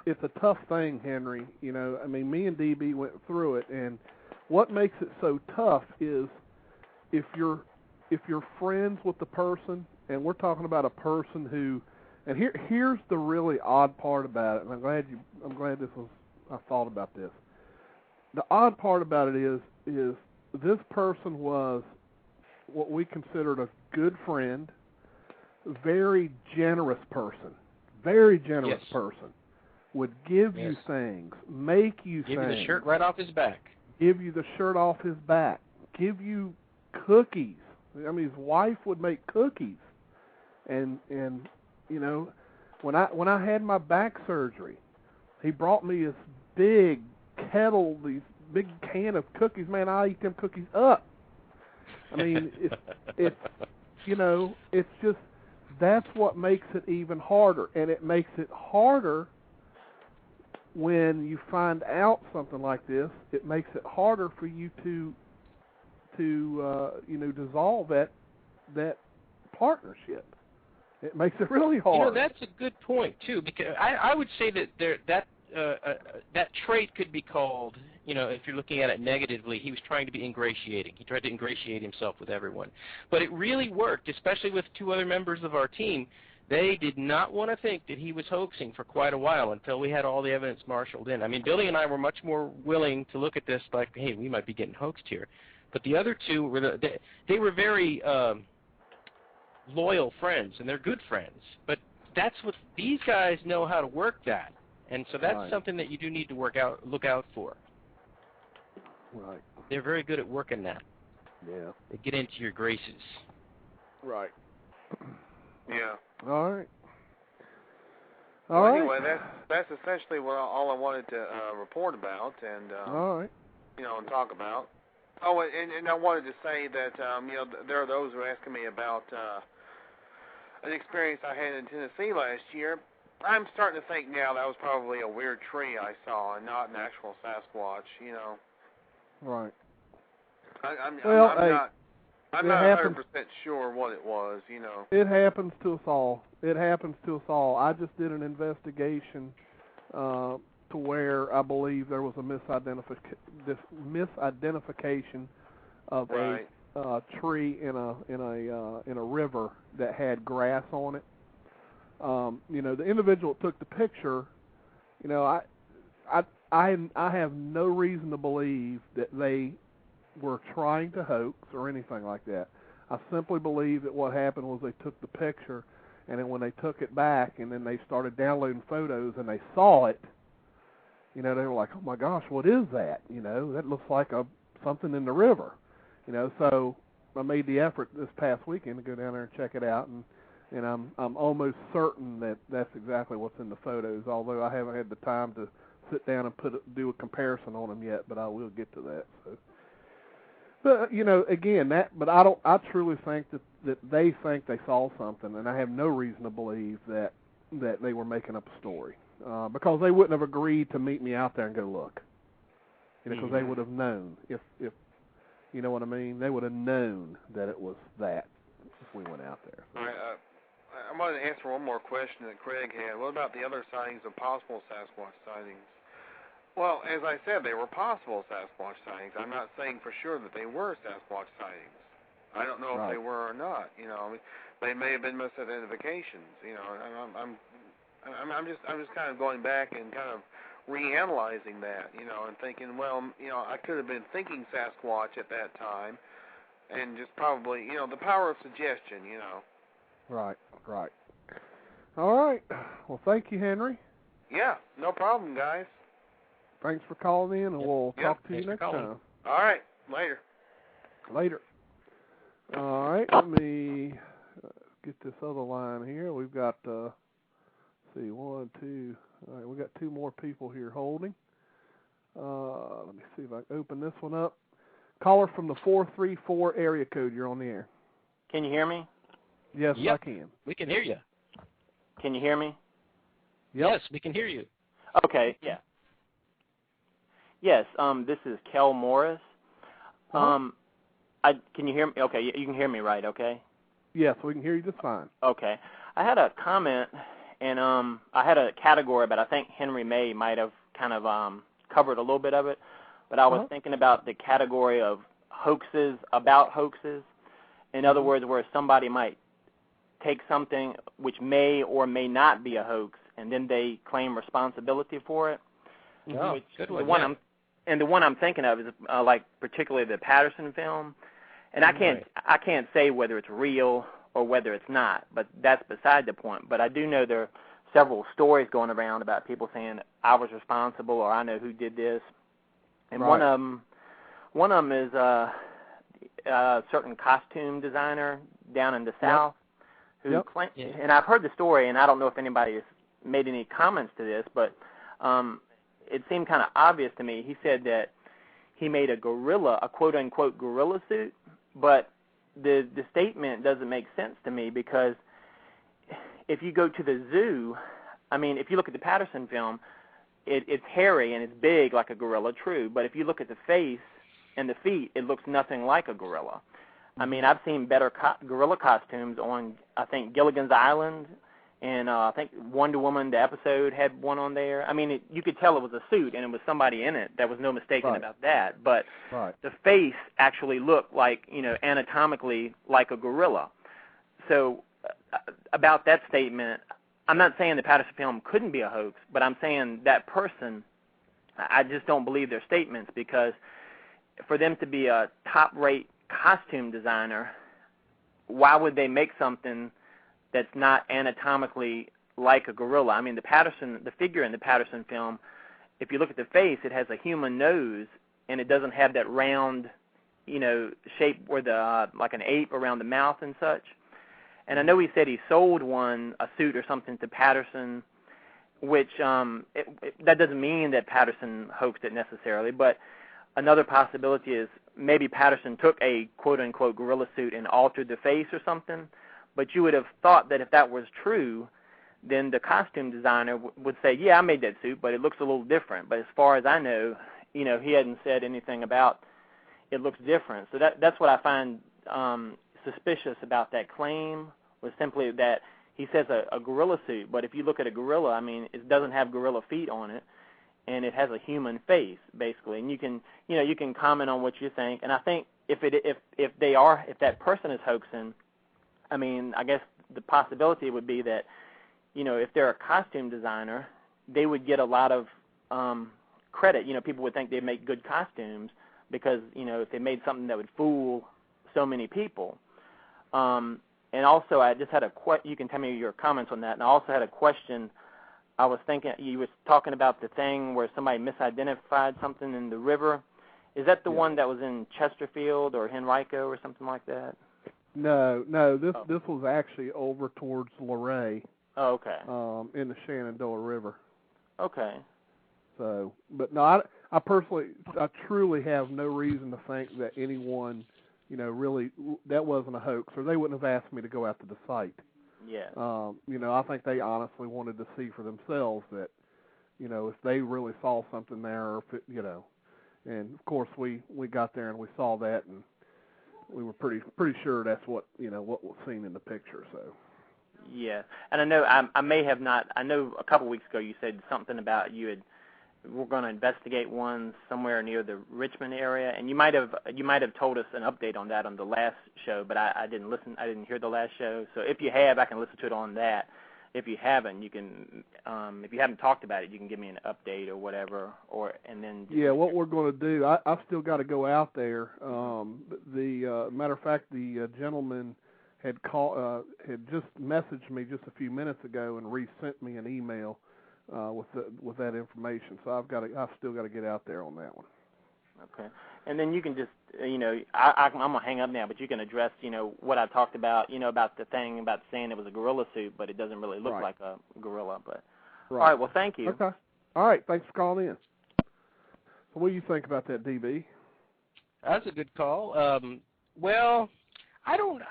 Speaker 3: It's a tough thing, Henry. I mean, me and DB went through it, and what makes it so tough is if you're friends with the person, and we're talking about a person who. And here's the really odd part about it, and I'm glad this was thought about this. The odd part about it is this person was what we considered a good friend, very generous person, would give you things, make you things.
Speaker 4: Give you the shirt right off his back.
Speaker 3: Give you the shirt off his back. Give you cookies. I mean, his wife would make cookies. And you know, when I had my back surgery, he brought me this big kettle, these big can of cookies. Man, I eat them cookies up. I mean, it's you know, it's just, that's what makes it even harder. And it makes it harder when you find out something like this. It makes it harder for you to you know, dissolve that partnership. It makes it really hard.
Speaker 4: You know, that's a good point too, because I would say that that trait could be called, you know, if you're looking at it negatively, he was trying to be ingratiating. He tried to ingratiate himself with everyone. But it really worked, especially with two other members of our team. They did not want to think that he was hoaxing for quite a while until we had all the evidence marshaled in. I mean, Billy and I were much more willing to look at this like, hey, we might be getting hoaxed here. But the other two were they were very loyal friends, and they're good friends. But that's what these guys know, how to work that, and so that's something that you do need to look out for.
Speaker 3: Right.
Speaker 4: They're very good at working that.
Speaker 3: Yeah.
Speaker 4: They get into your graces.
Speaker 3: Right.
Speaker 6: Yeah.
Speaker 3: All right.
Speaker 6: Anyway, that's essentially all I wanted to report about and
Speaker 3: all right.
Speaker 6: You know, and talk about. Oh, and I wanted to say that you know, there are those who are asking me about an experience I had in Tennessee last year. I'm starting to think now that was probably a weird tree I saw and not an actual Sasquatch. You know.
Speaker 3: Right.
Speaker 6: I'm not 100% sure what it was. You know.
Speaker 3: It happens to us all. I just did an investigation to where I believe there was a misidentification of a tree in a river that had grass on it. You know, the individual that took the picture, you know, I have no reason to believe that they were trying to hoax or anything like that. I simply believe that what happened was they took the picture, and then when they took it back and then they started downloading photos and they saw it, you know, they were like, oh my gosh, what is that? You know, that looks like something in the river. You know, so I made the effort this past weekend to go down there and check it out, and I'm almost certain that that's exactly what's in the photos, although I haven't had the time to sit down and do a comparison on them yet, but I will get to that. So, but you know, again, I truly think that they think they saw something, and I have no reason to believe that they were making up a story, because they wouldn't have agreed to meet me out there and go look, you know, because they would have known if you know what I mean. They would have known that it was that if we went out there. So.
Speaker 6: All right, I wanted to answer one more question that Craig had. What about the other sightings of possible Sasquatch sightings? Well, as I said, they were possible Sasquatch sightings. I'm not saying for sure that they were Sasquatch sightings. I don't know if they were or not. You know, they may have been misidentifications. You know, I'm just kind of going back and kind of reanalyzing that. You know, and thinking, well, you know, I could have been thinking Sasquatch at that time, and just probably, you know, the power of suggestion. You know.
Speaker 3: Right. All right. Well, thank you, Henry.
Speaker 6: Yeah, no problem, guys.
Speaker 3: Thanks for calling in, and we'll talk to you next time.
Speaker 6: All right. Later.
Speaker 3: All right. Let me get this other line here. We've got, let's see, 1, 2. All right, we've got 2 more people here holding. Let me see if I can open this one up. Caller from the 434 area code. You're on the air.
Speaker 7: Can you hear me?
Speaker 3: Yes, I can.
Speaker 4: We can hear you.
Speaker 7: Can you hear me?
Speaker 3: Yep.
Speaker 4: Yes, we can hear you.
Speaker 7: Okay, yeah. Yes, this is Kel Morris. Can you hear me? Okay, you can hear me right, okay?
Speaker 3: Yes, we can hear you just fine.
Speaker 7: Okay. I had a comment, and I had a category, but I think Henry May might have kind of covered a little bit of it. But I was thinking about the category of hoaxes about hoaxes. In other words, where somebody might take something which may or may not be a hoax, and then they claim responsibility for it.
Speaker 4: Oh, good one.
Speaker 7: The one I'm thinking of is like particularly the Patterson film, and I can't say whether it's real or whether it's not, but that's beside the point. But I do know there are several stories going around about people saying I was responsible or I know who did this, and one of them is a certain costume designer down in the South who claimed, and I've heard the story, and I don't know if anybody has made any comments to this, but it seemed kind of obvious to me. He said that he made a quote-unquote gorilla suit, but the statement doesn't make sense to me because if you go to the zoo, I mean, if you look at the Patterson film, it's hairy and it's big like a gorilla, true, but if you look at the face and the feet, it looks nothing like a gorilla. I mean, I've seen better gorilla costumes on, I think, Gilligan's Island, and I think Wonder Woman, the episode, had one on there. I mean, you could tell it was a suit, and it was somebody in it. There was no mistaking about that. But the face actually looked like, anatomically like a gorilla. So about that statement, I'm not saying the Patterson film couldn't be a hoax, but I'm saying that person, I just don't believe their statements because for them to be a top-rate costume designer, why would they make something that's not anatomically like a gorilla? I mean, the figure in the Patterson film, if you look at the face, it has a human nose, and it doesn't have that round, shape where like an ape around the mouth and such. And I know he said he sold a suit or something to Patterson, which that doesn't mean that Patterson hoaxed it necessarily, but another possibility is maybe Patterson took a quote-unquote gorilla suit and altered the face or something. But you would have thought that if that was true, then the costume designer would say, yeah, I made that suit, but it looks a little different. But as far as I know, he hadn't said anything about it looks different. So that's what I find suspicious about that claim, was simply that he says a gorilla suit. But if you look at a gorilla, I mean, it doesn't have gorilla feet on it, and it has a human face, basically. And you can comment on what you think. And I think if that person is hoaxing, I mean, I guess the possibility would be that, if they're a costume designer, they would get a lot of credit. People would think they make good costumes because, if they made something that would fool so many people. And also, I just had you can tell me your comments on that. And I also had a question. I was thinking, you were talking about the thing where somebody misidentified something in the river. Is that the one that was in Chesterfield or Henrico or something like that?
Speaker 3: No. This was actually over towards Luray.
Speaker 7: Oh, okay.
Speaker 3: In the Shenandoah River.
Speaker 7: Okay.
Speaker 3: So, but no, I truly have no reason to think that anyone, really, that wasn't a hoax, or they wouldn't have asked me to go out to the site.
Speaker 7: Yeah.
Speaker 3: I think they honestly wanted to see for themselves that, if they really saw something there, or if it, and of course we got there and we saw that, and we were pretty sure that's what what was seen in the picture. So.
Speaker 7: Yeah, and I know I may have not. I know a couple weeks ago you said something about we're going to investigate one somewhere near the Richmond area, and you might have told us an update on that on the last show, but I didn't listen. I didn't hear the last show. So if you have, I can listen to it on that. If you haven't, you can. If you haven't talked about it, you can give me an update or whatever, and then. Yeah,
Speaker 3: what we're going to do, I've still got to go out there. The matter of fact, the gentleman had just messaged me just a few minutes ago and resent me an email with that information. So I've still got to get out there on that one.
Speaker 7: Okay, and then you can just I'm gonna hang up now, but you can address what I talked about about the thing about saying it was a gorilla suit, but it doesn't really look like a gorilla. But all right, well, thank you.
Speaker 3: Okay, all right, thanks for calling in. So what do you think about that, DB?
Speaker 4: That's a good call. Well, I don't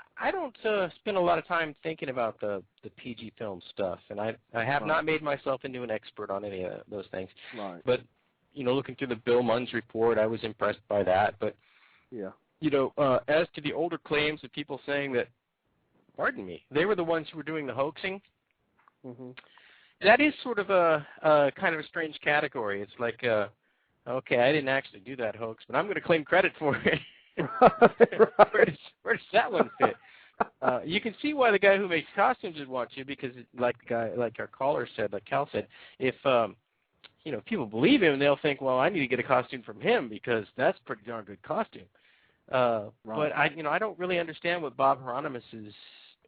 Speaker 4: spend a lot of time thinking about the PG film stuff, and I have not made myself into an expert on any of those things.
Speaker 3: Right.
Speaker 4: But looking through the Bill Munn's report, I was impressed by that. But as to the older claims of people saying that, pardon me, they were the ones who were doing the hoaxing.
Speaker 3: Mm-hmm. That
Speaker 4: is sort of a kind of a strange category. It's like, okay, I didn't actually do that hoax, but I'm going to claim credit for it. Where does that one fit? You can see why the guy who makes costumes would want you, because like our caller said, like Cal said, if if people believe him, they'll think, well, I need to get a costume from him because that's a pretty darn good costume. Right. But I don't really understand what Bob Hieronymus's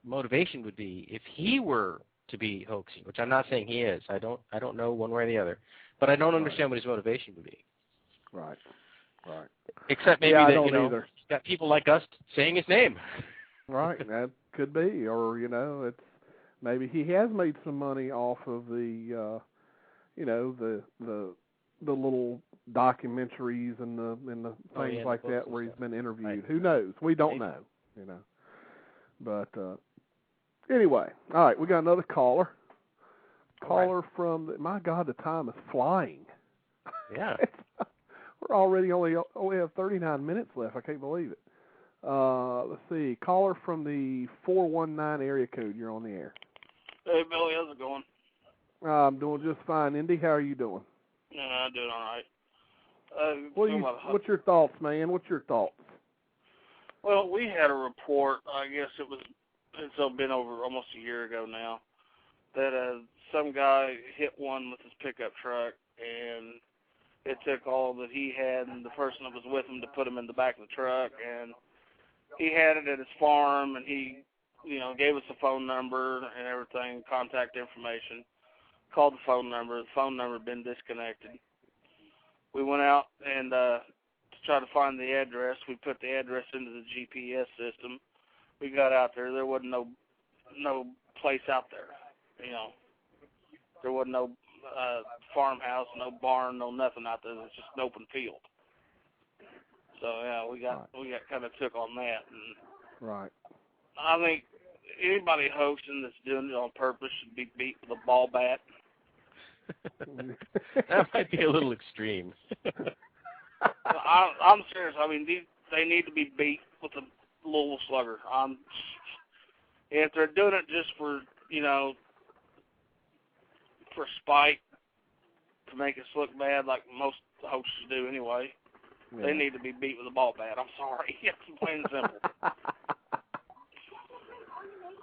Speaker 4: motivation would be if he were to be hoaxing, which I'm not saying he is. I don't know one way or the other, but I don't understand what his motivation would be.
Speaker 3: Right.
Speaker 4: Except maybe that he's got people like us saying his name. Right,
Speaker 3: that could be, or it's maybe he has made some money off of the the little documentaries and the things like that where he's been interviewed. Right. Who knows? We don't know. But anyway, all right, we got another caller. Caller from my God, the time is flying.
Speaker 4: Yeah.
Speaker 3: We're only have 39 minutes left. I can't believe it. Let's see. Caller from the 419 area code. You're on the air.
Speaker 8: Hey, Billy. How's it going?
Speaker 3: I'm doing just fine. Indy, how are you doing?
Speaker 8: I'm doing all right.
Speaker 3: What's your thoughts, man? What's your thoughts?
Speaker 8: Well, we had a report, I guess it's been over almost a year ago now, that some guy hit one with his pickup truck, and it took all that he had and the person that was with him to put him in the back of the truck, and he had it at his farm, and he, gave us a phone number and everything, contact information, called the phone number had been disconnected. We went out and to try to find the address. We put the address into the GPS system. We got out there wasn't no place out there, There wasn't no farmhouse, no barn, no nothing out there. It was just an open field. So yeah, we got kind of took on that. And
Speaker 3: right.
Speaker 8: I think anybody hoaxing that's doing it on purpose should be beat with a ball bat.
Speaker 4: That might be a little extreme.
Speaker 8: I'm serious. I mean, they need to be beat with a Louisville Slugger. If they're doing it just for for spite, to make us look bad like most hoaxers do anyway, they need to be beat with a ball bat. I'm sorry. It's plain and simple.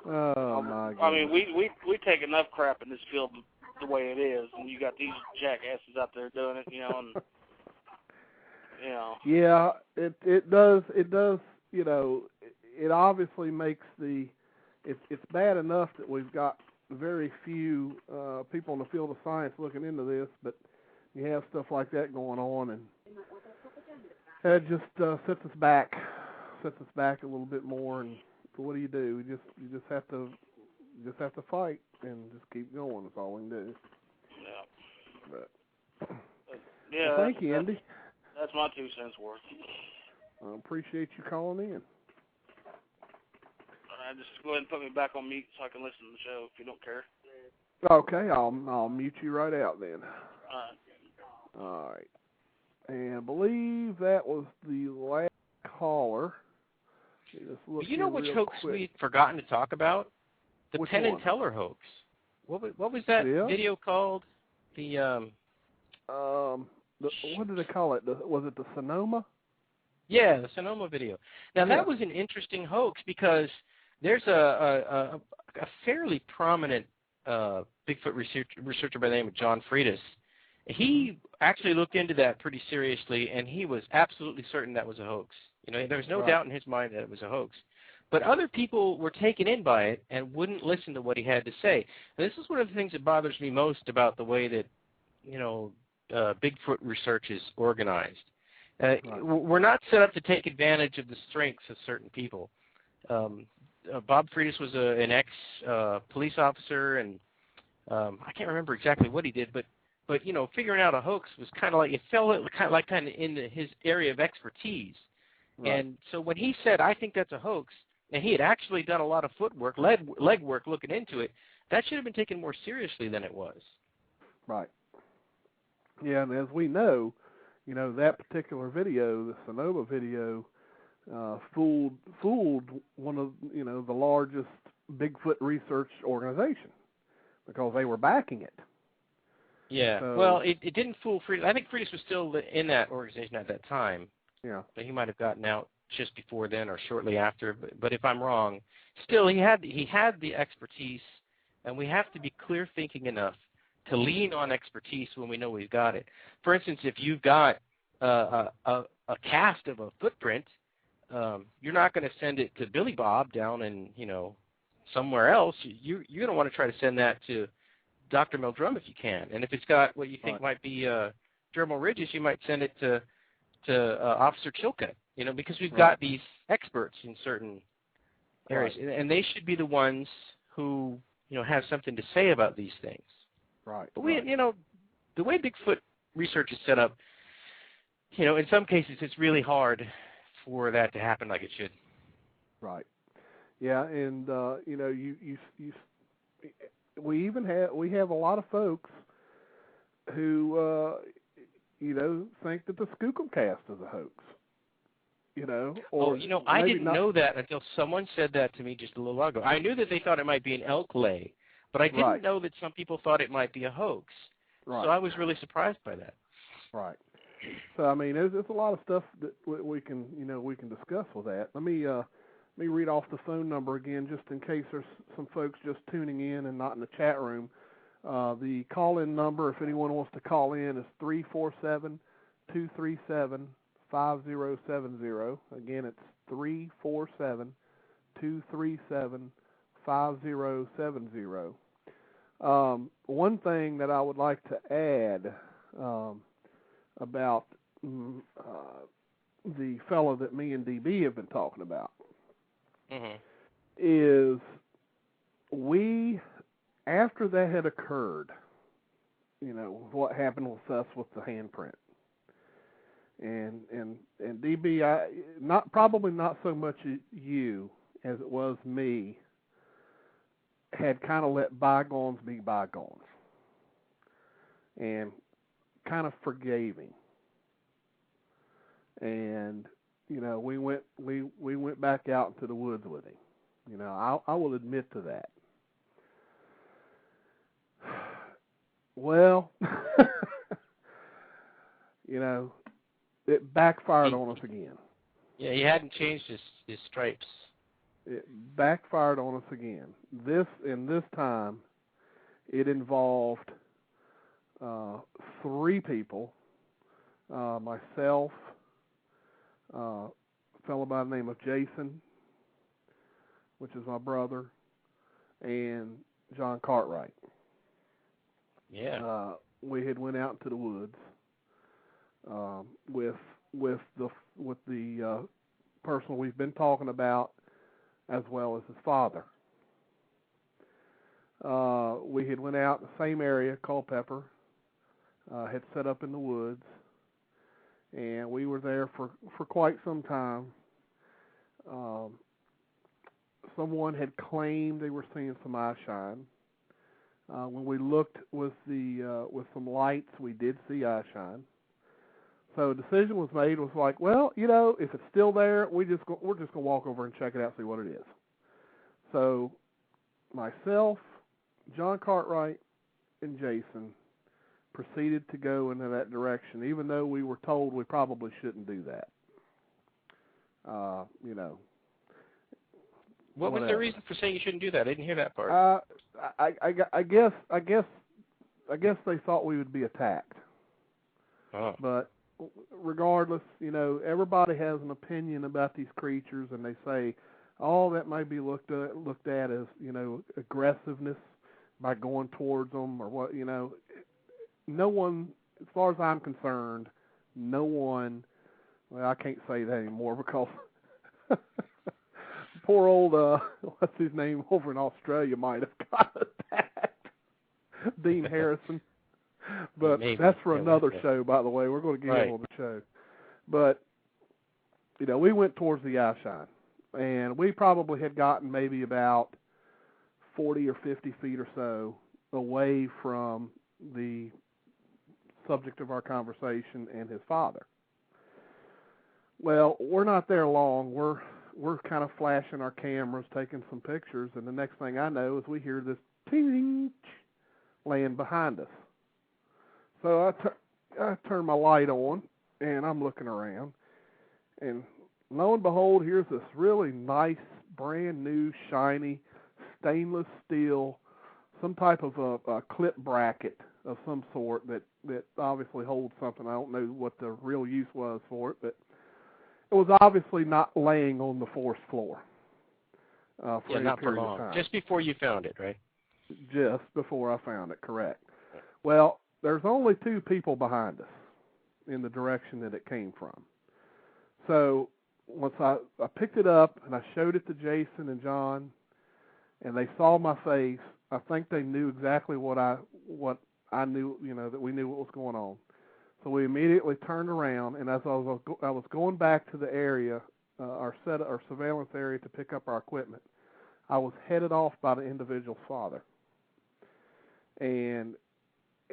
Speaker 3: Oh, my God.
Speaker 8: I mean, we take enough crap in this field the way it is, and you got these jackasses out there doing it, and
Speaker 3: Yeah, it does. It obviously makes it's bad enough that we've got very few people in the field of science looking into this, but you have stuff like that going on, and it just sets us back a little bit more. And so what do? You just have to fight and just keep going. That's all we can do.
Speaker 8: Yeah.
Speaker 3: But
Speaker 8: yeah.
Speaker 3: Well, thank you, Andy.
Speaker 8: That's my 2 cents worth.
Speaker 3: I appreciate you calling in.
Speaker 8: Just go ahead and put me back on mute so I can listen to the show if you don't care.
Speaker 3: Okay, I'll mute you right out then.
Speaker 8: All
Speaker 3: right. And I believe that was the last caller.
Speaker 4: You know which hoax we've forgotten to talk about? The
Speaker 3: Which
Speaker 4: Penn
Speaker 3: one?
Speaker 4: and Teller hoax. What was that video called?
Speaker 3: What did they call it? Was it the Sonoma?
Speaker 4: Yeah, the Sonoma video. Now that was an interesting hoax because there's a fairly prominent Bigfoot researcher by the name of John Freitas. He actually looked into that pretty seriously, and he was absolutely certain that was a hoax. There was no doubt in his mind that it was a hoax. But other people were taken in by it and wouldn't listen to what he had to say. And this is one of the things that bothers me most about the way that, Bigfoot research is organized. We're not set up to take advantage of the strengths of certain people. Bob Freitas was an ex-police officer, and I can't remember exactly what he did, but figuring out a hoax was kind of like, it fell kind of in his area of expertise. Right. And so when he said, I think that's a hoax, and he had actually done a lot of footwork, leg work looking into it, that should have been taken more seriously than it was.
Speaker 3: Right. Yeah, and as we know, that particular video, the Sonoma video, fooled one of the largest Bigfoot research organization because they were backing it.
Speaker 4: Yeah. So, well, it didn't fool Freitas. I think Freitas was still in that organization at that time.
Speaker 3: Yeah.
Speaker 4: But he might have gotten out just before then or shortly after. But if I'm wrong, still he had the expertise, and we have to be clear thinking enough to lean on expertise when we know we've got it. For instance, if you've got a cast of a footprint, you're not going to send it to Billy Bob down in, somewhere else. You're going to want to try to send that to Dr. Meldrum if you can. And if it's got what you think might be dermal ridges, you might send it to Officer Chilcutt, because we've got these experts in certain areas. And they should be the ones who, have something to say about these things.
Speaker 3: Right.
Speaker 4: But the way Bigfoot research is set up, in some cases it's really hard for that to happen like it should.
Speaker 3: Right. Yeah, and we have a lot of folks who think that the Skookum cast is a hoax.
Speaker 4: I didn't know that until someone said that to me just a little while ago. I knew that they thought it might be an elk lay, but I didn't know that some people thought it might be a hoax.
Speaker 3: Right.
Speaker 4: So I was really surprised by that.
Speaker 3: Right. So there's a lot of stuff that we can discuss with that. Let me read off the phone number again, just in case there's some folks just tuning in and not in the chat room. The call-in number, if anyone wants to call in, is 347-237-5070. Again, it's 347-237-5070. One thing that I would like to add about the fellow that me and DB have been talking about is after that had occurred, what happened with us with the handprint. And DB, probably not so much you as it was me, had kind of let bygones be bygones and kind of forgave him. And we went back out into the woods with him. I will admit to that. Well, it backfired on us again.
Speaker 4: Yeah, he hadn't changed his stripes.
Speaker 3: It backfired on us again. This time, it involved 3 people, myself, a fellow by the name of Jason, which is my brother, and John Cartwright.
Speaker 4: Yeah.
Speaker 3: We had went out into the woods with the person we've been talking about, as well as his father. We had went out in the same area, Culpeper, had set up in the woods, and we were there for quite some time. Someone had claimed they were seeing some eye shine. When we looked with some lights, we did see eye shine. So a decision was made. Was like, well, if it's still there, we're just gonna walk over and check it out, see what it is. So myself, John Cartwright, and Jason proceeded to go into that direction, even though we were told we probably shouldn't do that.
Speaker 4: What was the reason for saying you shouldn't do that? I didn't hear that part.
Speaker 3: I guess they thought we would be attacked.
Speaker 4: Oh.
Speaker 3: But regardless, everybody has an opinion about these creatures, and they say, oh, that might be looked at as, aggressiveness by going towards them or what, No one, as far as I'm concerned, no one, well, I can't say that anymore because poor old, what's his name over in Australia might have got attacked, Dean Harrison. But maybe. That's for another show, by the way. We're going to get him on the show. But, we went towards the eye shine. And we probably had gotten maybe about 40 or 50 feet or so away from the subject of our conversation and his father. Well, we're not there long. We're kind of flashing our cameras, taking some pictures, and the next thing I know is we hear this ting laying behind us. So I turn my light on, and I'm looking around, and lo and behold, here's this really nice, brand new, shiny, stainless steel, some type of a clip bracket of some sort that obviously holds something. I don't know what the real use was for it, but it was obviously not laying on the forest floor for any
Speaker 4: not for
Speaker 3: period
Speaker 4: long.
Speaker 3: of time.
Speaker 4: Just before you found it, right?
Speaker 3: Just before I found it, correct. Well, there's only 2 people behind us in the direction that it came from. So once I picked it up and I showed it to Jason and John, and they saw my face, I think they knew exactly what I knew, that we knew what was going on. So we immediately turned around, and as I was going back to the area, our surveillance area to pick up our equipment, I was headed off by the individual's father. And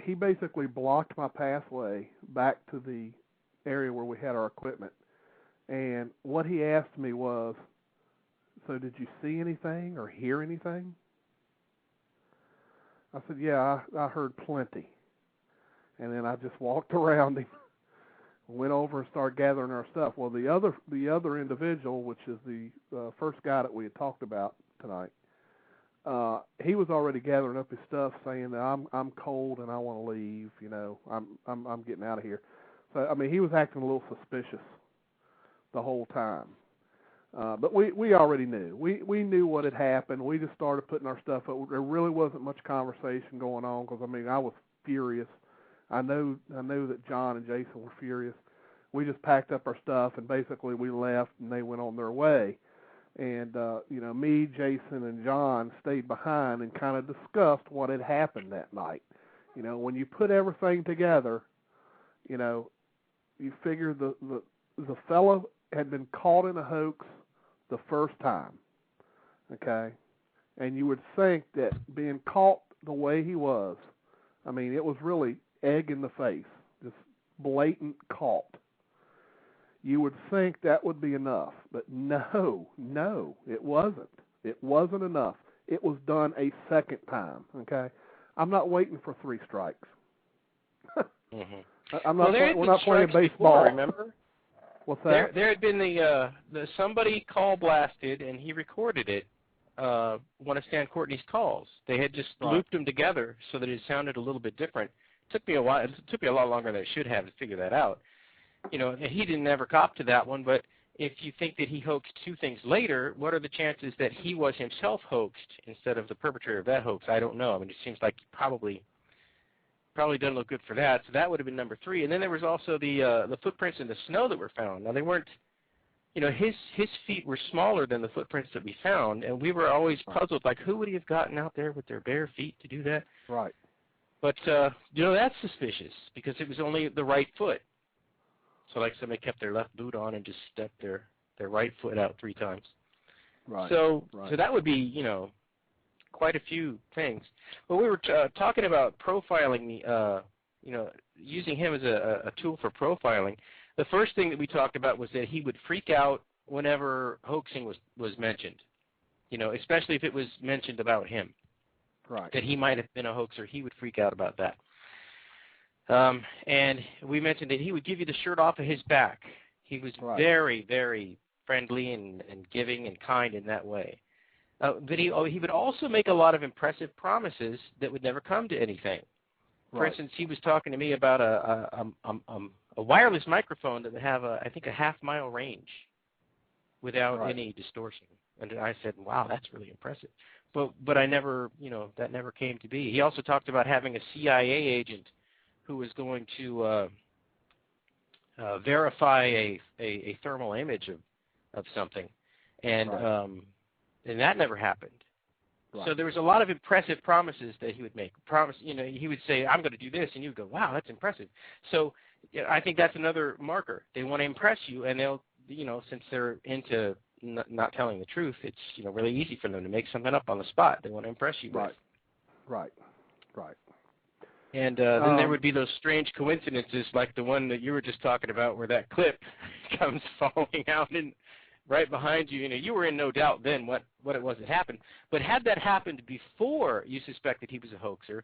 Speaker 3: he basically blocked my pathway back to the area where we had our equipment. And what he asked me was, "So did you see anything or hear anything?" I said, "Yeah, I heard plenty." And then I just walked around him, went over and started gathering our stuff. Well, the other individual, which is the first guy that we had talked about tonight, he was already gathering up his stuff, saying that I'm cold and I want to leave. I'm getting out of here. So I mean, he was acting a little suspicious the whole time. But we already knew. We knew what had happened. We just started putting our stuff up. There really wasn't much conversation going on because, I mean, I was furious. I know that John and Jason were furious. We just packed up our stuff, and basically we left, and they went on their way. And, me, Jason, and John stayed behind and kind of discussed what had happened that night. When you put everything together, you figure the fellow had been caught in a hoax the first time, okay? And you would think that being caught the way he was, I mean, it was really egg in the face, just blatant caught. You would think that would be enough, but no, it wasn't. It wasn't enough. It was done a second time, okay? I'm not waiting for 3 strikes.
Speaker 4: Mm-hmm.
Speaker 3: We're not playing baseball.
Speaker 4: Before, remember?
Speaker 3: What's that?
Speaker 4: There had been the somebody call blasted, and he recorded it. One of Stan Courtney's calls. They had just looped them together so that it sounded a little bit different. It took me a while. It took me a lot longer than it should have to figure that out. He didn't ever cop to that one. But if you think that he hoaxed 2 things later, what are the chances that he was himself hoaxed instead of the perpetrator of that hoax? I don't know. I mean, it seems like he probably doesn't look good for that. So that would have been number 3. And then there was also the footprints in the snow that were found. Now, they weren't, his feet were smaller than the footprints that we found, and we were always puzzled, like, who would he have gotten out there with their bare feet to do that?
Speaker 3: Right.
Speaker 4: But, that's suspicious because it was only the right foot. So, like, somebody kept their left boot on and just stepped their right foot out 3 times.
Speaker 3: Right.
Speaker 4: So that would be, quite a few things. But we were talking about profiling, using him as a tool for profiling. The first thing that we talked about was that he would freak out whenever hoaxing was mentioned, especially if it was mentioned about him.
Speaker 3: Right.
Speaker 4: That he might have been a hoaxer. He would freak out about that. And we mentioned that he would give you the shirt off of his back. He was very, very friendly and giving and kind in that way. But he would also make a lot of impressive promises that would never come to anything. For instance, he was talking to me about a wireless microphone that would have, I think, a half-mile range without any distortion. And I said, wow, that's really impressive. But I never, that never came to be. He also talked about having a CIA agent who was going to verify a thermal image of something. And that never happened. Right. So there was a lot of impressive promises that he would make. He would say, I'm going to do this, and you would go, wow, that's impressive. So I think that's another marker. They want to impress you, and they'll, since they're into not telling the truth, it's, really easy for them to make something up on the spot they want to impress you with.
Speaker 3: Right.
Speaker 4: And then there would be those strange coincidences like the one that you were just talking about where that clip comes falling out and right behind you. You were in no doubt then what it was that happened. But had that happened before you suspected he was a hoaxer,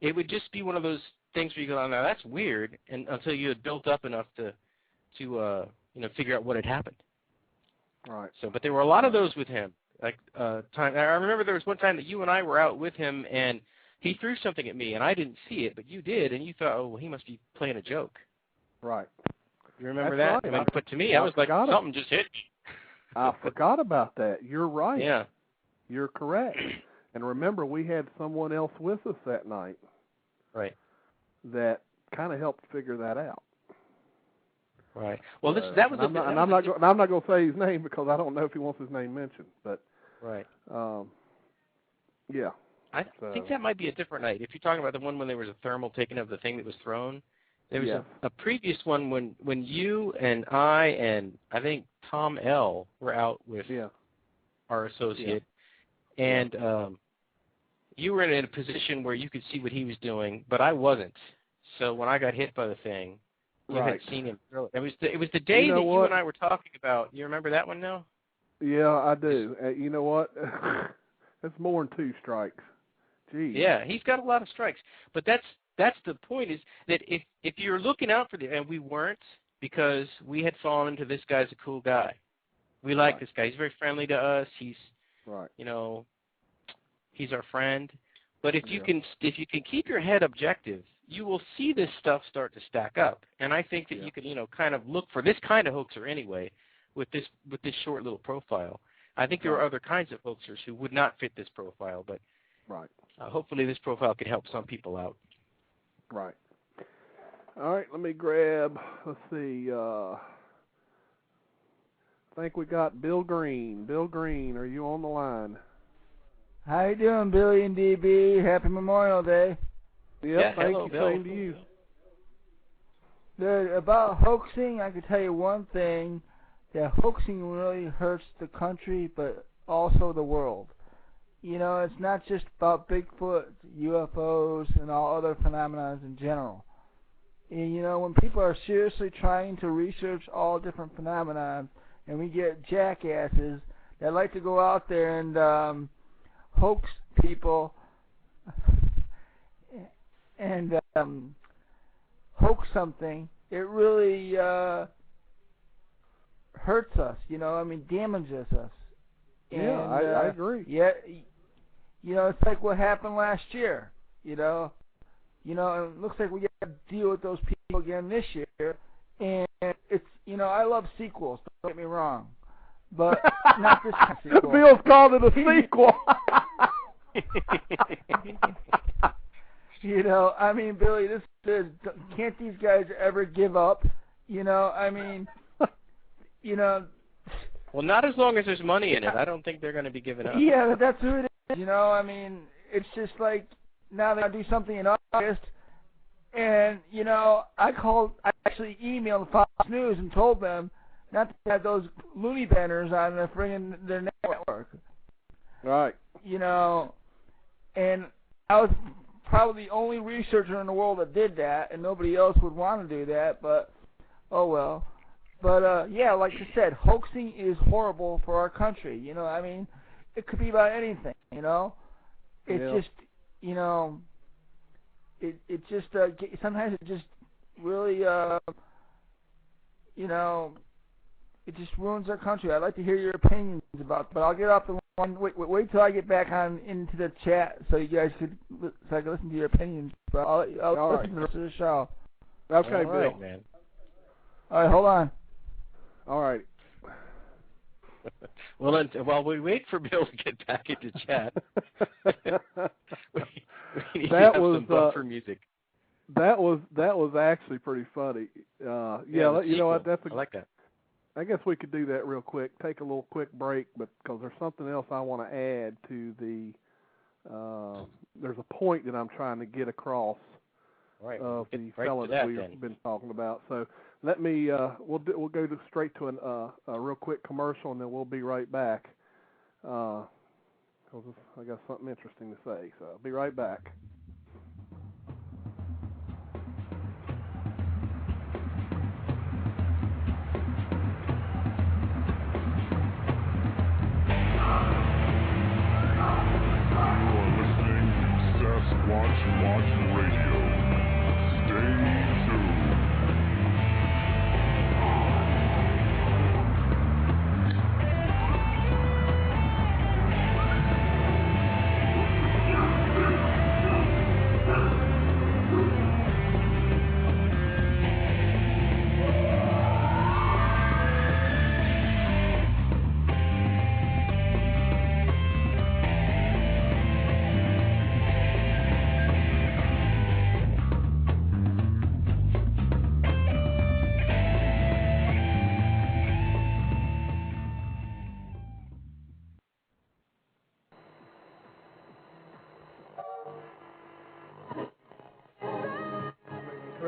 Speaker 4: it would just be one of those things where you go, oh, now that's weird, and until you had built up enough to figure out what had happened.
Speaker 3: Right.
Speaker 4: So, but there were a lot of those with him. Like I remember there was one time that you and I were out with him, and he threw something at me, and I didn't see it, but you did, and you thought, oh, well, he must be playing a joke.
Speaker 3: Right.
Speaker 4: You remember
Speaker 3: That's
Speaker 4: that?
Speaker 3: right.
Speaker 4: But to me, I was like, something just hit me.
Speaker 3: I forgot about that. You're right.
Speaker 4: Yeah.
Speaker 3: You're correct. And remember, we had someone else with us that night.
Speaker 4: Right.
Speaker 3: That kind of helped figure that out.
Speaker 4: Right. Well, I'm
Speaker 3: not going to say his name because I don't know if he wants his name mentioned. But
Speaker 4: right.
Speaker 3: Yeah.
Speaker 4: I think that might be a different night. If you're talking about the one when there was a thermal taking of the thing that was thrown, there was a previous one when you and I think Tom L. were out with our associate, and you were in a position where you could see what he was doing, but I wasn't. So when I got hit by the thing, you had seen him throw it. It was the day that you and I were talking about. You remember that one now?
Speaker 3: Yeah, I do. You know what? That's more than 2 strikes. Jeez.
Speaker 4: Yeah, he's got a lot of strikes. But that's the point, is that if you're looking out for and we weren't, because we had fallen into this guy's a cool guy. We like this guy. He's very friendly to us. He's he's our friend. But if you can keep your head objective, you will see this stuff start to stack up. And I think that you can, kind of look for this kind of hoaxer anyway with this short little profile. I think there are other kinds of hoaxers who would not fit this profile, but hopefully this profile can help some people out.
Speaker 3: Right. All right, let me grab, let's see, I think we got Bill Green. Bill Green, are you on the line?
Speaker 9: How you doing, Billy and DB? Happy Memorial Day.
Speaker 3: Yep, thank
Speaker 4: hello,
Speaker 3: you,
Speaker 4: Bill.
Speaker 3: same to you.
Speaker 9: About hoaxing, I can tell you one thing, that hoaxing really hurts the country, but also the world. It's not just about Bigfoot, UFOs, and all other phenomena in general. And, when people are seriously trying to research all different phenomena, and we get jackasses that like to go out there and hoax people and hoax something, it really hurts us, damages us. And,
Speaker 3: I agree.
Speaker 9: Yeah, it's like what happened last year, and it looks like we got to deal with those people again this year. And it's, I love sequels, don't get me wrong, but not this sequel.
Speaker 3: Bill's called it a sequel.
Speaker 9: Billy, can't these guys ever give up?
Speaker 4: Well, not as long as there's money in it. I don't think they're going to be giving up.
Speaker 9: Yeah, that's who it is. It's just like now they do something in August, and I actually emailed Fox News and told them not to have those loony banners on their network.
Speaker 3: Right.
Speaker 9: And I was probably the only researcher in the world that did that, and nobody else would want to do that, but oh well. But, like you said, hoaxing is horrible for our country. It could be about anything, It's just, it just, sometimes it just really, it just ruins our country. I'd like to hear your opinions about it, but I'll get off the line. Wait till I get back on into the chat so you guys could, so I can listen to your opinions. But I'll listen to the rest of the show.
Speaker 3: Okay,
Speaker 4: Bill.
Speaker 3: Bill.
Speaker 4: Man.
Speaker 9: All right, hold on.
Speaker 3: All right.
Speaker 4: Well, while we wait for Bill to get back into chat, we need to have some buffer music.
Speaker 3: That was actually pretty funny. What?
Speaker 4: I like that.
Speaker 3: I guess we could do that real quick. Take a little quick break, but because there's something else I want to add to the. There's a point that I'm trying to get across.
Speaker 4: Right.
Speaker 3: Of the fellow that we've been talking about. So let me. We'll go straight to a real quick commercial, and then we'll be right back. Because I got something interesting to say. So I'll be right back.
Speaker 2: Sasquatch Watch Radio. Stay tuned.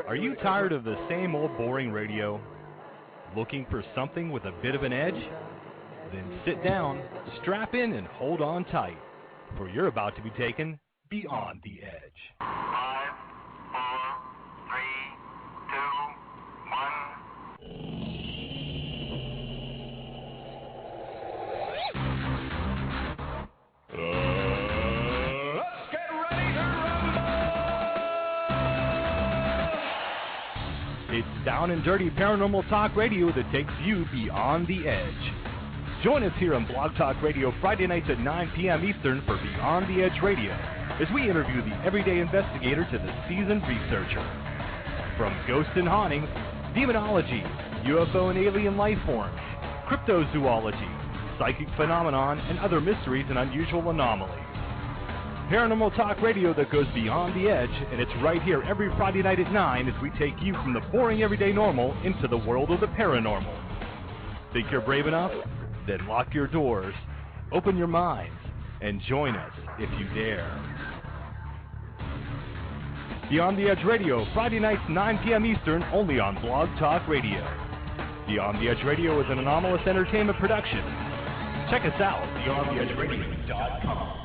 Speaker 10: Are you tired of the same old boring radio? Looking for something with a bit of an edge? Then sit down, strap in, and hold on tight, for you're about to be taken beyond the edge.
Speaker 11: 5, 4, 3, 2, 1.
Speaker 10: Let's get ready to rumble! It's Down and Dirty Paranormal Talk Radio that takes you beyond the edge. Join us here on Blog Talk Radio Friday nights at 9 p.m. Eastern for Beyond the Edge Radio, as we interview the everyday investigator to the seasoned researcher. From ghosts and hauntings, demonology, UFO and alien life forms, cryptozoology, psychic phenomenon, and other mysteries and unusual anomalies. Paranormal Talk Radio that goes beyond the edge, and it's right here every Friday night at 9 as we take you from the boring everyday normal into the world of the paranormal. Think you're brave enough? Then lock your doors, open your minds, and join us if you dare. Beyond the Edge Radio, Friday nights 9 p.m. Eastern, only on Blog Talk Radio. Beyond the Edge Radio is an anomalous entertainment production. Check us out at beyondtheedgeradio.com.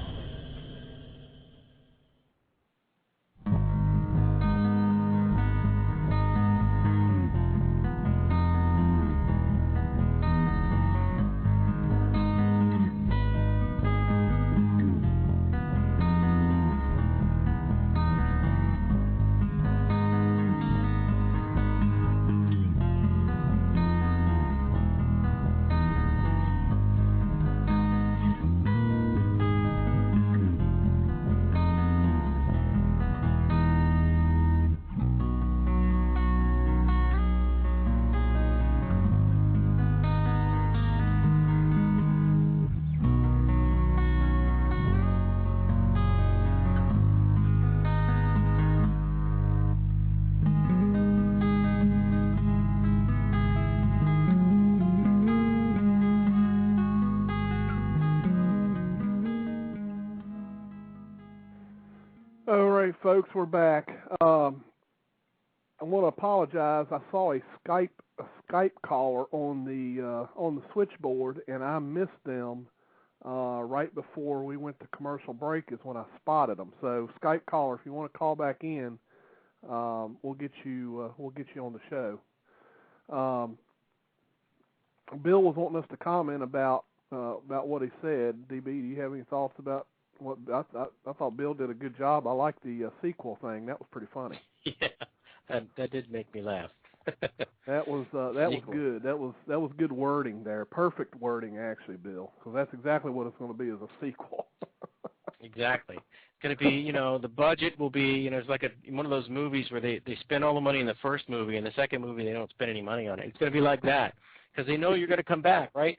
Speaker 3: Folks, we're back. I want to apologize. I saw a Skype caller on the switchboard, and I missed them right before we went to commercial break. Is when I spotted them. So Skype caller, if you want to call back in, we'll get you on the show. Bill was wanting us to comment about what he said. DB, do you have any thoughts about? Well, I thought Bill did a good job. I like the sequel thing. That was pretty funny.
Speaker 4: Yeah, that did make me laugh.
Speaker 3: That was good. That was good wording there. Perfect wording, actually, Bill. Because that's exactly what it's going to be as a sequel.
Speaker 4: Exactly. It's going to be, the budget will be, it's like one of those movies where they spend all the money in the first movie, and the second movie they don't spend any money on it. It's going to be like that because they know you're going to come back, right?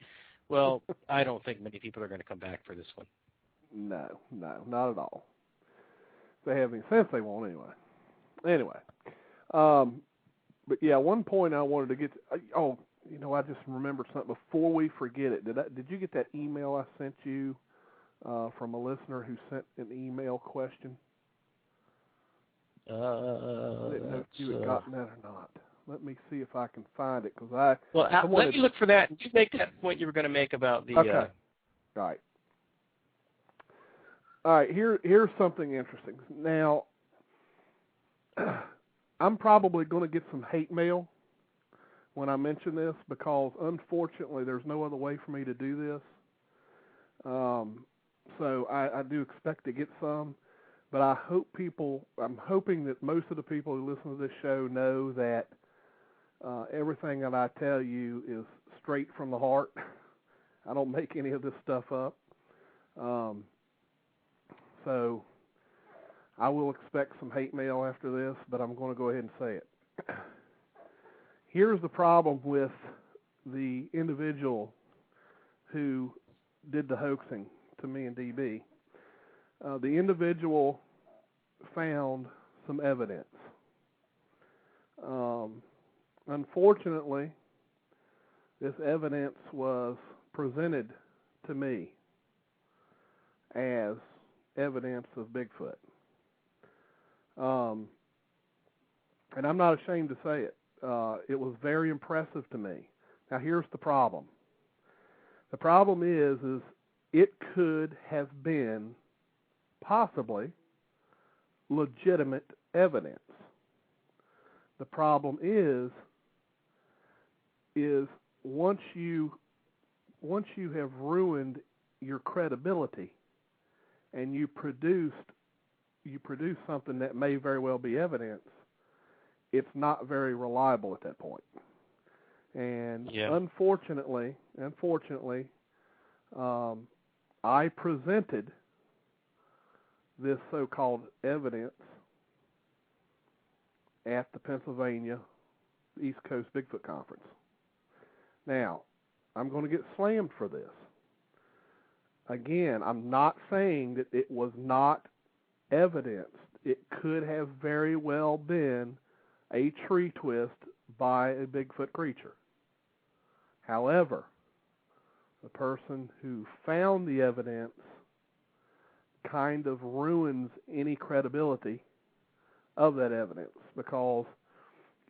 Speaker 4: Well, I don't think many people are going to come back for this one.
Speaker 3: No, not at all. If they have any sense, they won't anyway. But yeah, one point I wanted to get to, I just remembered something before we forget it. Did you get that email I sent you from a listener who sent an email question? I didn't know if you had gotten that or not. Let me see if I can find it because
Speaker 4: let me look for that. You make that point you were going to make about the.
Speaker 3: Okay. Right. All right, here's something interesting. Now, I'm probably going to get some hate mail when I mention this because, unfortunately, there's no other way for me to do this. So I do expect to get some, but I'm hoping that most of the people who listen to this show know that everything that I tell you is straight from the heart. I don't make any of this stuff up. So I will expect some hate mail after this, but I'm going to go ahead and say it. Here's the problem with the individual who did the hoaxing to me and DB. The individual found some evidence. Unfortunately, this evidence was presented to me as evidence of Bigfoot. And I'm not ashamed to say it. It was very impressive to me. Now, here's the problem. The problem is it could have been possibly legitimate evidence. The problem is once you have ruined your credibility and you produce something that may very well be evidence, it's not very reliable at that point. And unfortunately, I presented this so-called evidence at the Pennsylvania East Coast Bigfoot Conference. Now, I'm going to get slammed for this. Again, I'm not saying that it was not evidence. It could have very well been a tree twist by a Bigfoot creature. However, the person who found the evidence kind of ruins any credibility of that evidence because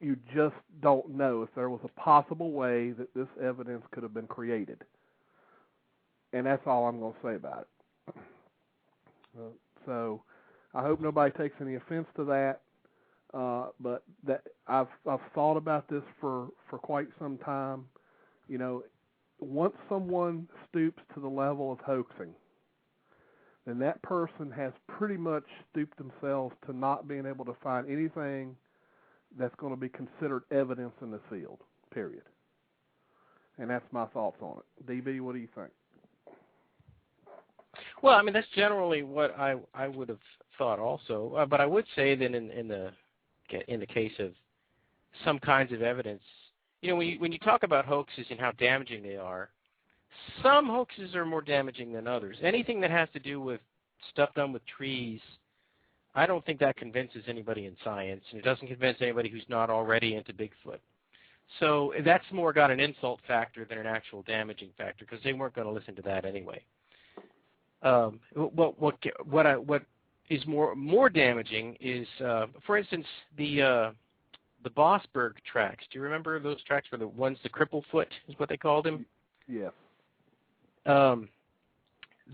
Speaker 3: you just don't know if there was a possible way that this evidence could have been created. And that's all I'm going to say about it. So I hope nobody takes any offense to that. But that I've thought about this for quite some time. You know, once someone stoops to the level of hoaxing, then that person has pretty much stooped themselves to not being able to find anything that's going to be considered evidence in the field, period. And that's my thoughts on it. DB, what do you think?
Speaker 4: Well, I mean, that's generally what I would have thought also. But I would say that in the case of some kinds of evidence, you know, when you talk about hoaxes and how damaging they are, some hoaxes are more damaging than others. Anything that has to do with stuff done with trees, I don't think that convinces anybody in science, and it doesn't convince anybody who's not already into Bigfoot. So that's more got an insult factor than an actual damaging factor, because they weren't going to listen to that anyway. What is more damaging is, for instance, the Bossberg tracks. Do you remember those tracks? Were the ones, the cripple foot is what they called him?
Speaker 3: Yeah.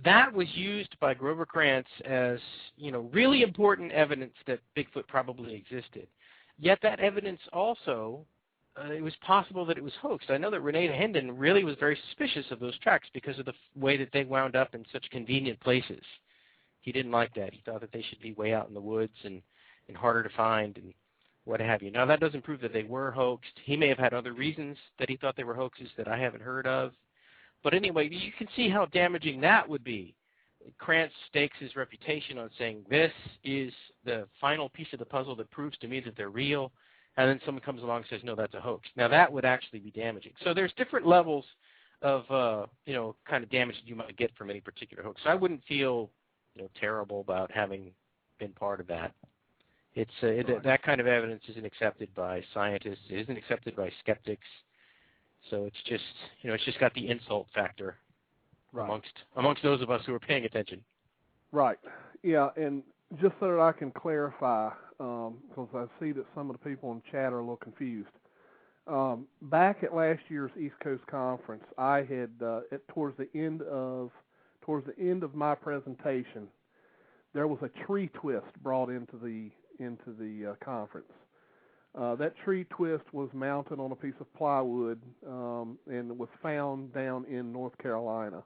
Speaker 4: That was used by Grover Krantz as, you know, really important evidence that Bigfoot probably existed. Yet that evidence also, it was possible that it was hoaxed. I know that Rene Hendon really was very suspicious of those tracks because of the way that they wound up in such convenient places. He didn't like that. He thought that they should be way out in the woods and harder to find and what have you. Now, that doesn't prove that they were hoaxed. He may have had other reasons that he thought they were hoaxes that I haven't heard of. But anyway, you can see how damaging that would be. Krantz stakes his reputation on saying, this is the final piece of the puzzle that proves to me that they're real, and then someone comes along and says, no, that's a hoax. Now, that would actually be damaging. So there's different levels of, kind of damage that you might get from any particular hoax. So I wouldn't feel, terrible about having been part of that. It's that kind of evidence isn't accepted by scientists. It isn't accepted by skeptics. So it's just got the insult factor amongst those of us who are paying attention.
Speaker 3: Right. Yeah, and just so that I can clarify, because I see that some of the people in chat are a little confused. Back at last year's East Coast Conference, I had towards the end of my presentation, there was a tree twist brought into the conference. That tree twist was mounted on a piece of plywood and was found down in North Carolina.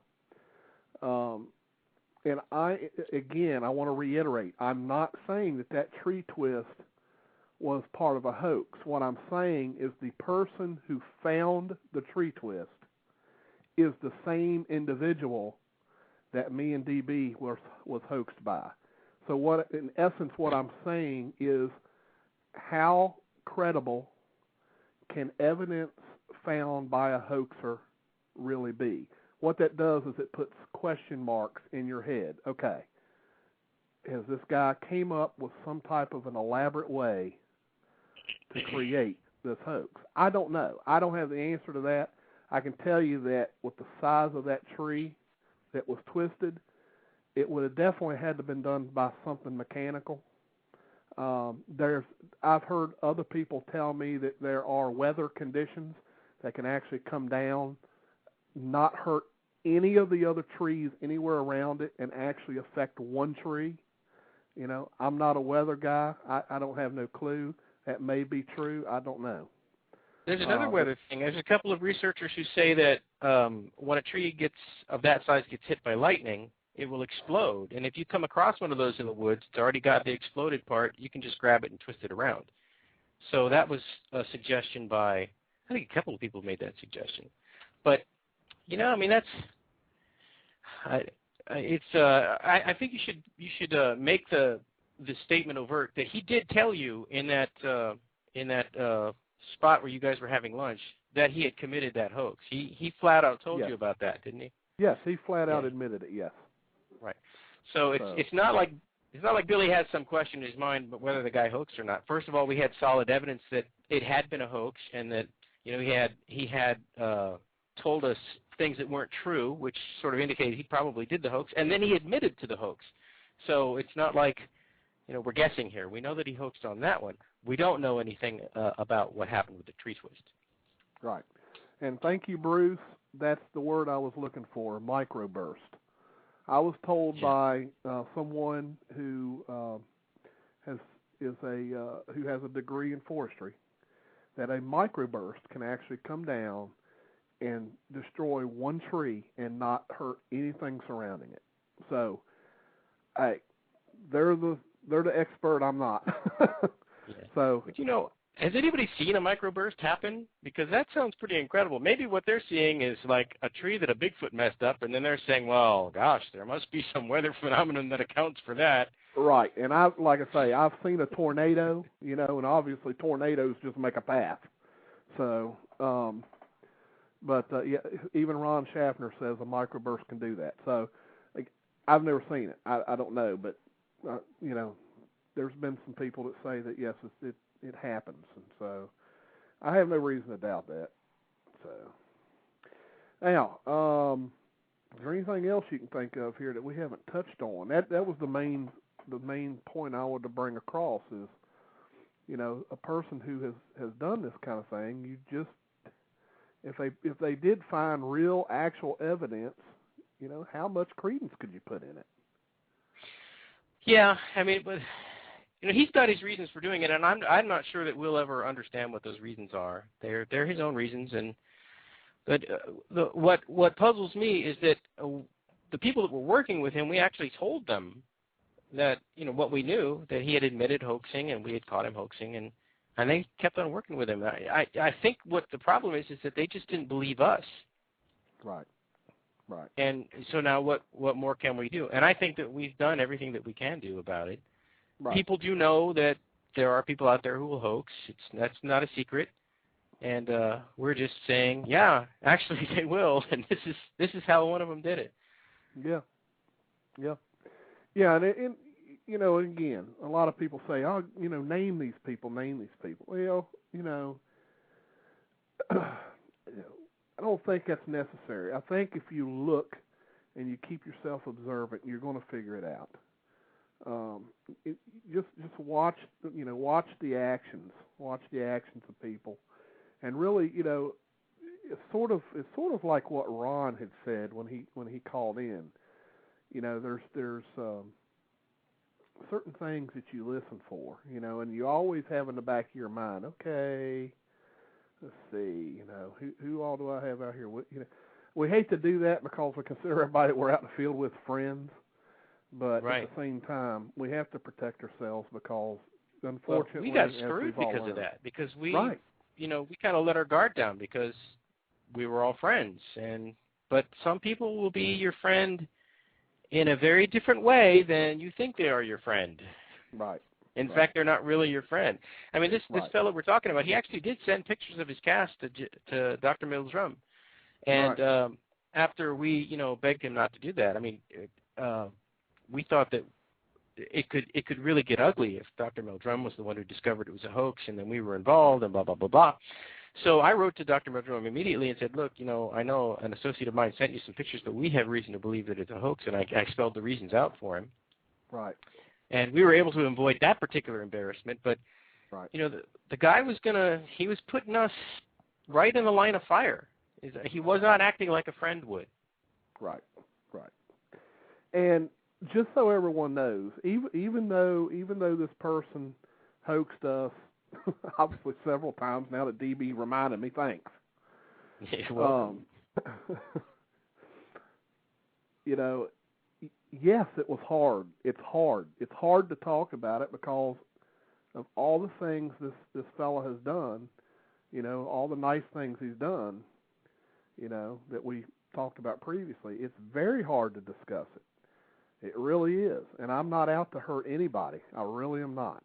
Speaker 3: And I want to reiterate, I'm not saying that tree twist was part of a hoax. What I'm saying is the person who found the tree twist is the same individual that me and DB was hoaxed by. So in essence, what I'm saying is, how credible can evidence found by a hoaxer really be? What that does is it puts question marks in your head. Okay, has this guy came up with some type of an elaborate way to create this hoax? I don't know. I don't have the answer to that. I can tell you that with the size of that tree that was twisted, it would have definitely had to have been done by something mechanical. I've heard other people tell me that there are weather conditions that can actually come down, not hurt any of the other trees anywhere around it, and actually affect one tree. You know, I'm not a weather guy. I don't have no clue. That may be true. I don't know.
Speaker 4: There's another weather thing. There's a couple of researchers who say that when a tree of that size gets hit by lightning, it will explode. And if you come across one of those in the woods, it's already got the exploded part, you can just grab it and twist it around. So that was a suggestion by, I think a couple of people made that suggestion. But, you know, I mean, I think you should make the statement overt that he did tell you in that spot where you guys were having lunch that he had committed that hoax. He flat out told you about that, didn't he?
Speaker 3: Yes, he flat out admitted it. Yes.
Speaker 4: Right. So it's not like Billy has some question in his mind, but whether the guy hoaxed or not. First of all, we had solid evidence that it had been a hoax, and that he had told us things that weren't true, which sort of indicated he probably did the hoax, and then he admitted to the hoax. So it's not like we're guessing here. We know that he hoaxed on that one. We don't know anything about what happened with the tree twist. Right.
Speaker 3: And thank you, Bruce. That's the word I was looking for, microburst. I was told by someone who has a degree in forestry that a microburst can actually come down and destroy one tree and not hurt anything surrounding it. So, hey, they're the expert. I'm not. So,
Speaker 4: but has anybody seen a microburst happen? Because that sounds pretty incredible. Maybe what they're seeing is like a tree that a Bigfoot messed up, and then they're saying, well, gosh, there must be some weather phenomenon that accounts for that.
Speaker 3: Right. And I've seen a tornado, and obviously tornadoes just make a path. So, even Ron Schaffner says a microburst can do that. So, I've never seen it. I don't know, but, there's been some people that say that, yes, it happens, and so I have no reason to doubt that. So now, is there anything else you can think of here that we haven't touched on? That was the main point I wanted to bring across is, a person who has done this kind of thing, you just if they did find real actual evidence, how much credence could you put in it?
Speaker 4: Yeah, I mean, but. He's got his reasons for doing it, and I'm not sure that we'll ever understand what those reasons are. They're his own reasons, but what puzzles me is that the people that were working with him, we actually told them that what we knew, that he had admitted hoaxing and we had caught him hoaxing, and they kept on working with him. I think what the problem is that they just didn't believe us.
Speaker 3: Right. Right. And
Speaker 4: so now what more can we do? And I think that we've done everything that we can do about it. Right. People do know that there are people out there who will hoax. That's not a secret, and we're just saying, yeah, actually they will, and this is how one of them did it.
Speaker 3: Yeah, and again, a lot of people say, oh, name these people. Well, I don't think that's necessary. I think if you look and you keep yourself observant, you're going to figure it out. Just watch the actions of people, and really, it's sort of like what Ron had said when he called in. There's certain things that you listen for, and you always have in the back of your mind, okay, let's see, who all do I have out here? We hate to do that because we consider everybody we're out in the field with friends. But
Speaker 4: right.
Speaker 3: At the same time, we have to protect ourselves because, unfortunately,
Speaker 4: we got screwed because of that. Because we kind of let our guard down because we were all friends. But some people will be your friend in a very different way than you think they are your friend.
Speaker 3: Right.
Speaker 4: In fact, they're not really your friend. I mean, this fellow we're talking about, he actually did send pictures of his cast to Dr. Mills-Rum. And after we, begged him not to do that, I mean, we thought that it could really get ugly if Dr. Meldrum was the one who discovered it was a hoax, and then we were involved, and blah, blah, blah, blah. So I wrote to Dr. Meldrum immediately and said, look, I know an associate of mine sent you some pictures, but we have reason to believe that it's a hoax, and I spelled the reasons out for him.
Speaker 3: Right.
Speaker 4: And we were able to avoid that particular embarrassment, but
Speaker 3: right.
Speaker 4: you know, the guy was he was putting us right in the line of fire. He was not acting like a friend would.
Speaker 3: Right. And just so everyone knows, even though this person hoaxed us obviously several times now that DB reminded me, thanks.
Speaker 4: Yeah, well.
Speaker 3: You know, yes, it was hard. It's hard. It's hard to talk about it because of all the things this fella has done, you know, all the nice things he's done, you know, that we talked about previously. It's very hard to discuss it. It really is. And I'm not out to hurt anybody. I really am not.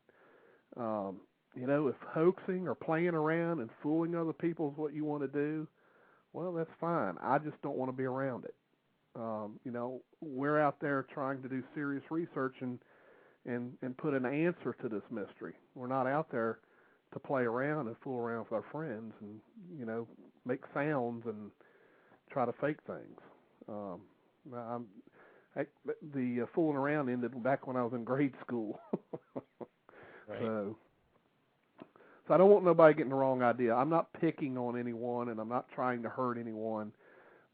Speaker 3: You know, if hoaxing or playing around and fooling other people is what you want to do, well, that's fine. I just don't want to be around it. You know, we're out there trying to do serious research and put an answer to this mystery. We're not out there to play around and fool around with our friends and, you know, make sounds and try to fake things. The fooling around ended back when I was in grade school.
Speaker 4: Right.
Speaker 3: So I don't want nobody getting the wrong idea. I'm not picking on anyone, and I'm not trying to hurt anyone,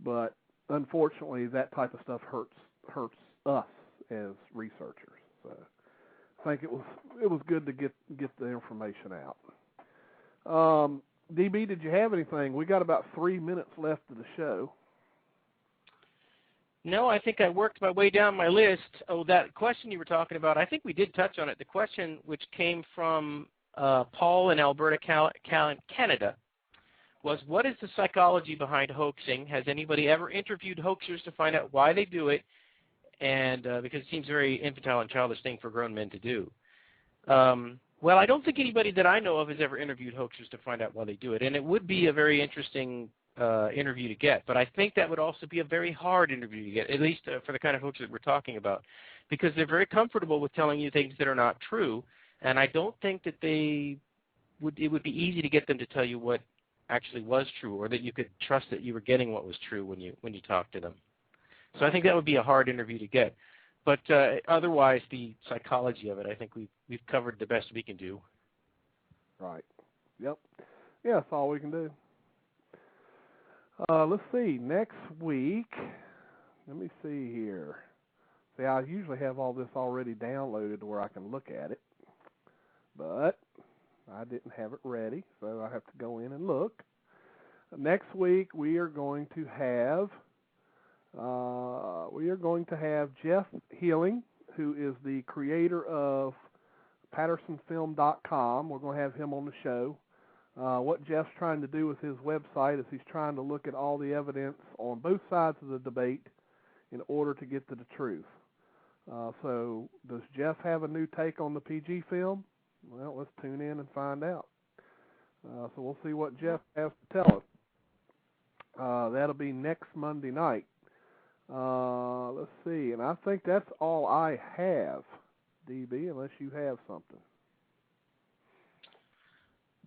Speaker 3: but unfortunately, that type of stuff hurts us as researchers. So I think it was good to get the information out. DB, did you have anything? We got about 3 minutes left of the show.
Speaker 4: No, I think I worked my way down my list. Oh, that question you were talking about, I think we did touch on it. The question which came from Paul in Alberta, Canada, was what is the psychology behind hoaxing? Has anybody ever interviewed hoaxers to find out why they do it? And because it seems a very infantile and childish thing for grown men to do. Well, I don't think anybody that I know of has ever interviewed hoaxers to find out why they do it. And it would be a very interesting interview to get. But I think that would also be a very hard interview to get, at least for the kind of hoaxers that we're talking about, because they're very comfortable with telling you things that are not true. And I don't think that it would be easy to get them to tell you what actually was true, or that you could trust that you were getting what was true when you talked to them. So I think that would be a hard interview to get. But otherwise, the psychology of it, I think we've covered the best we can do.
Speaker 3: Right. Yep. Yeah, that's all we can do. Let's see. Next week, let me see here. See, I usually have all this already downloaded to where I can look at it, but I didn't have it ready, so I have to go in and look. Next week, we are going to have Jeff Healing, who is the creator of PattersonFilm.com. We're going to have him on the show. What Jeff's trying to do with his website is he's trying to look at all the evidence on both sides of the debate in order to get to the truth. So does Jeff have a new take on the PG film? Well, let's tune in and find out. So we'll see what Jeff has to tell us. That'll be next Monday night. Let's see, and I think that's all I have, DB, unless you have something.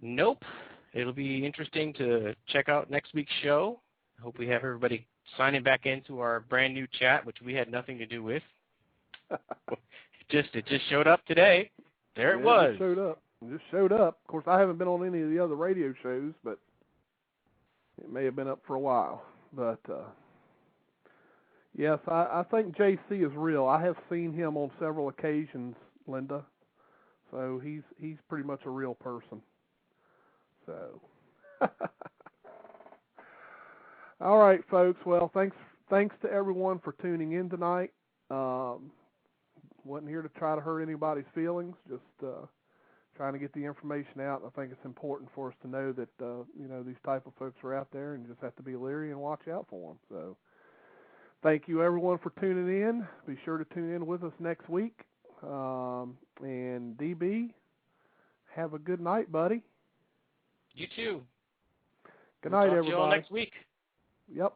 Speaker 4: Nope. It'll be interesting to check out next week's show. I hope we have everybody signing back into our brand new chat, which we had nothing to do with. It just showed up today. There it was.
Speaker 3: It just showed up. Of course, I haven't been on any of the other radio shows, but it may have been up for a while. But yes, I think JC is real. I have seen him on several occasions, Linda. So he's pretty much a real person. So, all right, folks. Well, thanks to everyone for tuning in tonight. Wasn't here to try to hurt anybody's feelings. Just trying to get the information out. I think it's important for us to know that these type of folks are out there, and you just have to be leery and watch out for them. So, thank you everyone for tuning in. Be sure to tune in with us next week. And DB, have a good night, buddy.
Speaker 4: You too.
Speaker 3: Good night, everybody.
Speaker 4: See you all next week.
Speaker 3: Yep.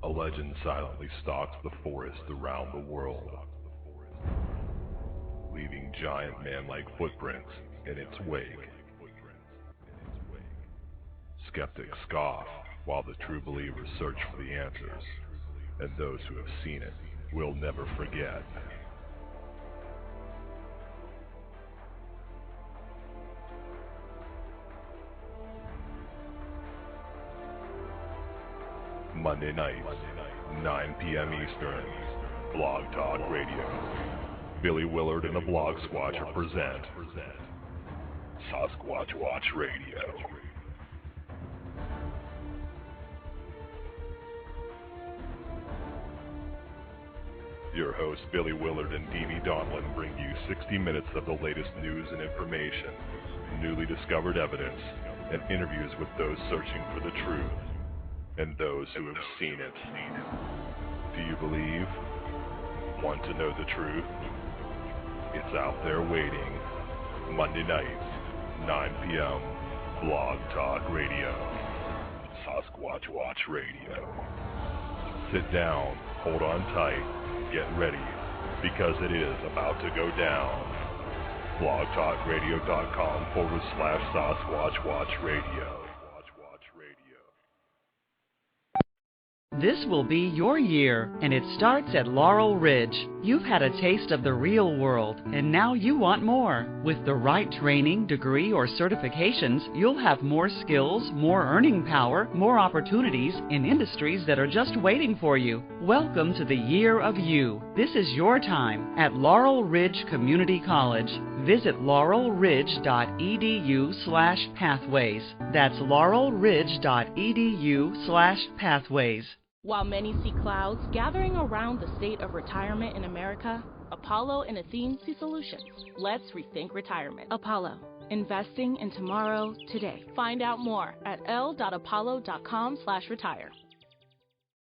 Speaker 2: A legend silently stalks the forest around the world. leaving giant man-like footprints in its wake. Skeptics scoff while the true believers search for the answers, and those who have seen it will never forget. Monday nights, 9 p.m. Eastern, Blog Talk Radio. Billy Willard and the Blog Squatcher present Sasquatch Watch Radio. Your hosts Billy Willard and Dee Donlin bring you 60 minutes of the latest news and information, newly discovered evidence, and interviews with those searching for the truth and those who have seen it. Do you believe? Want to know the truth? It's out there waiting. Monday nights, 9 p.m. Blog Talk Radio. Sasquatch Watch Radio. Sit down, hold on tight, get ready, because it is about to go down. blogtalkradio.com/Sasquatch Watch Radio.
Speaker 12: This will be your year, and it starts at Laurel Ridge. You've had a taste of the real world, and now you want more. With the right training, degree, or certifications, you'll have more skills, more earning power, more opportunities in industries that are just waiting for you. Welcome to the year of you. This is your time at Laurel Ridge Community College. Visit laurelridge.edu/pathways. That's laurelridge.edu/pathways.
Speaker 13: While many see clouds gathering around the state of retirement in America, Apollo and Athene see solutions. Let's rethink retirement. Apollo, investing in tomorrow today. Find out more at l.apollo.com/retire.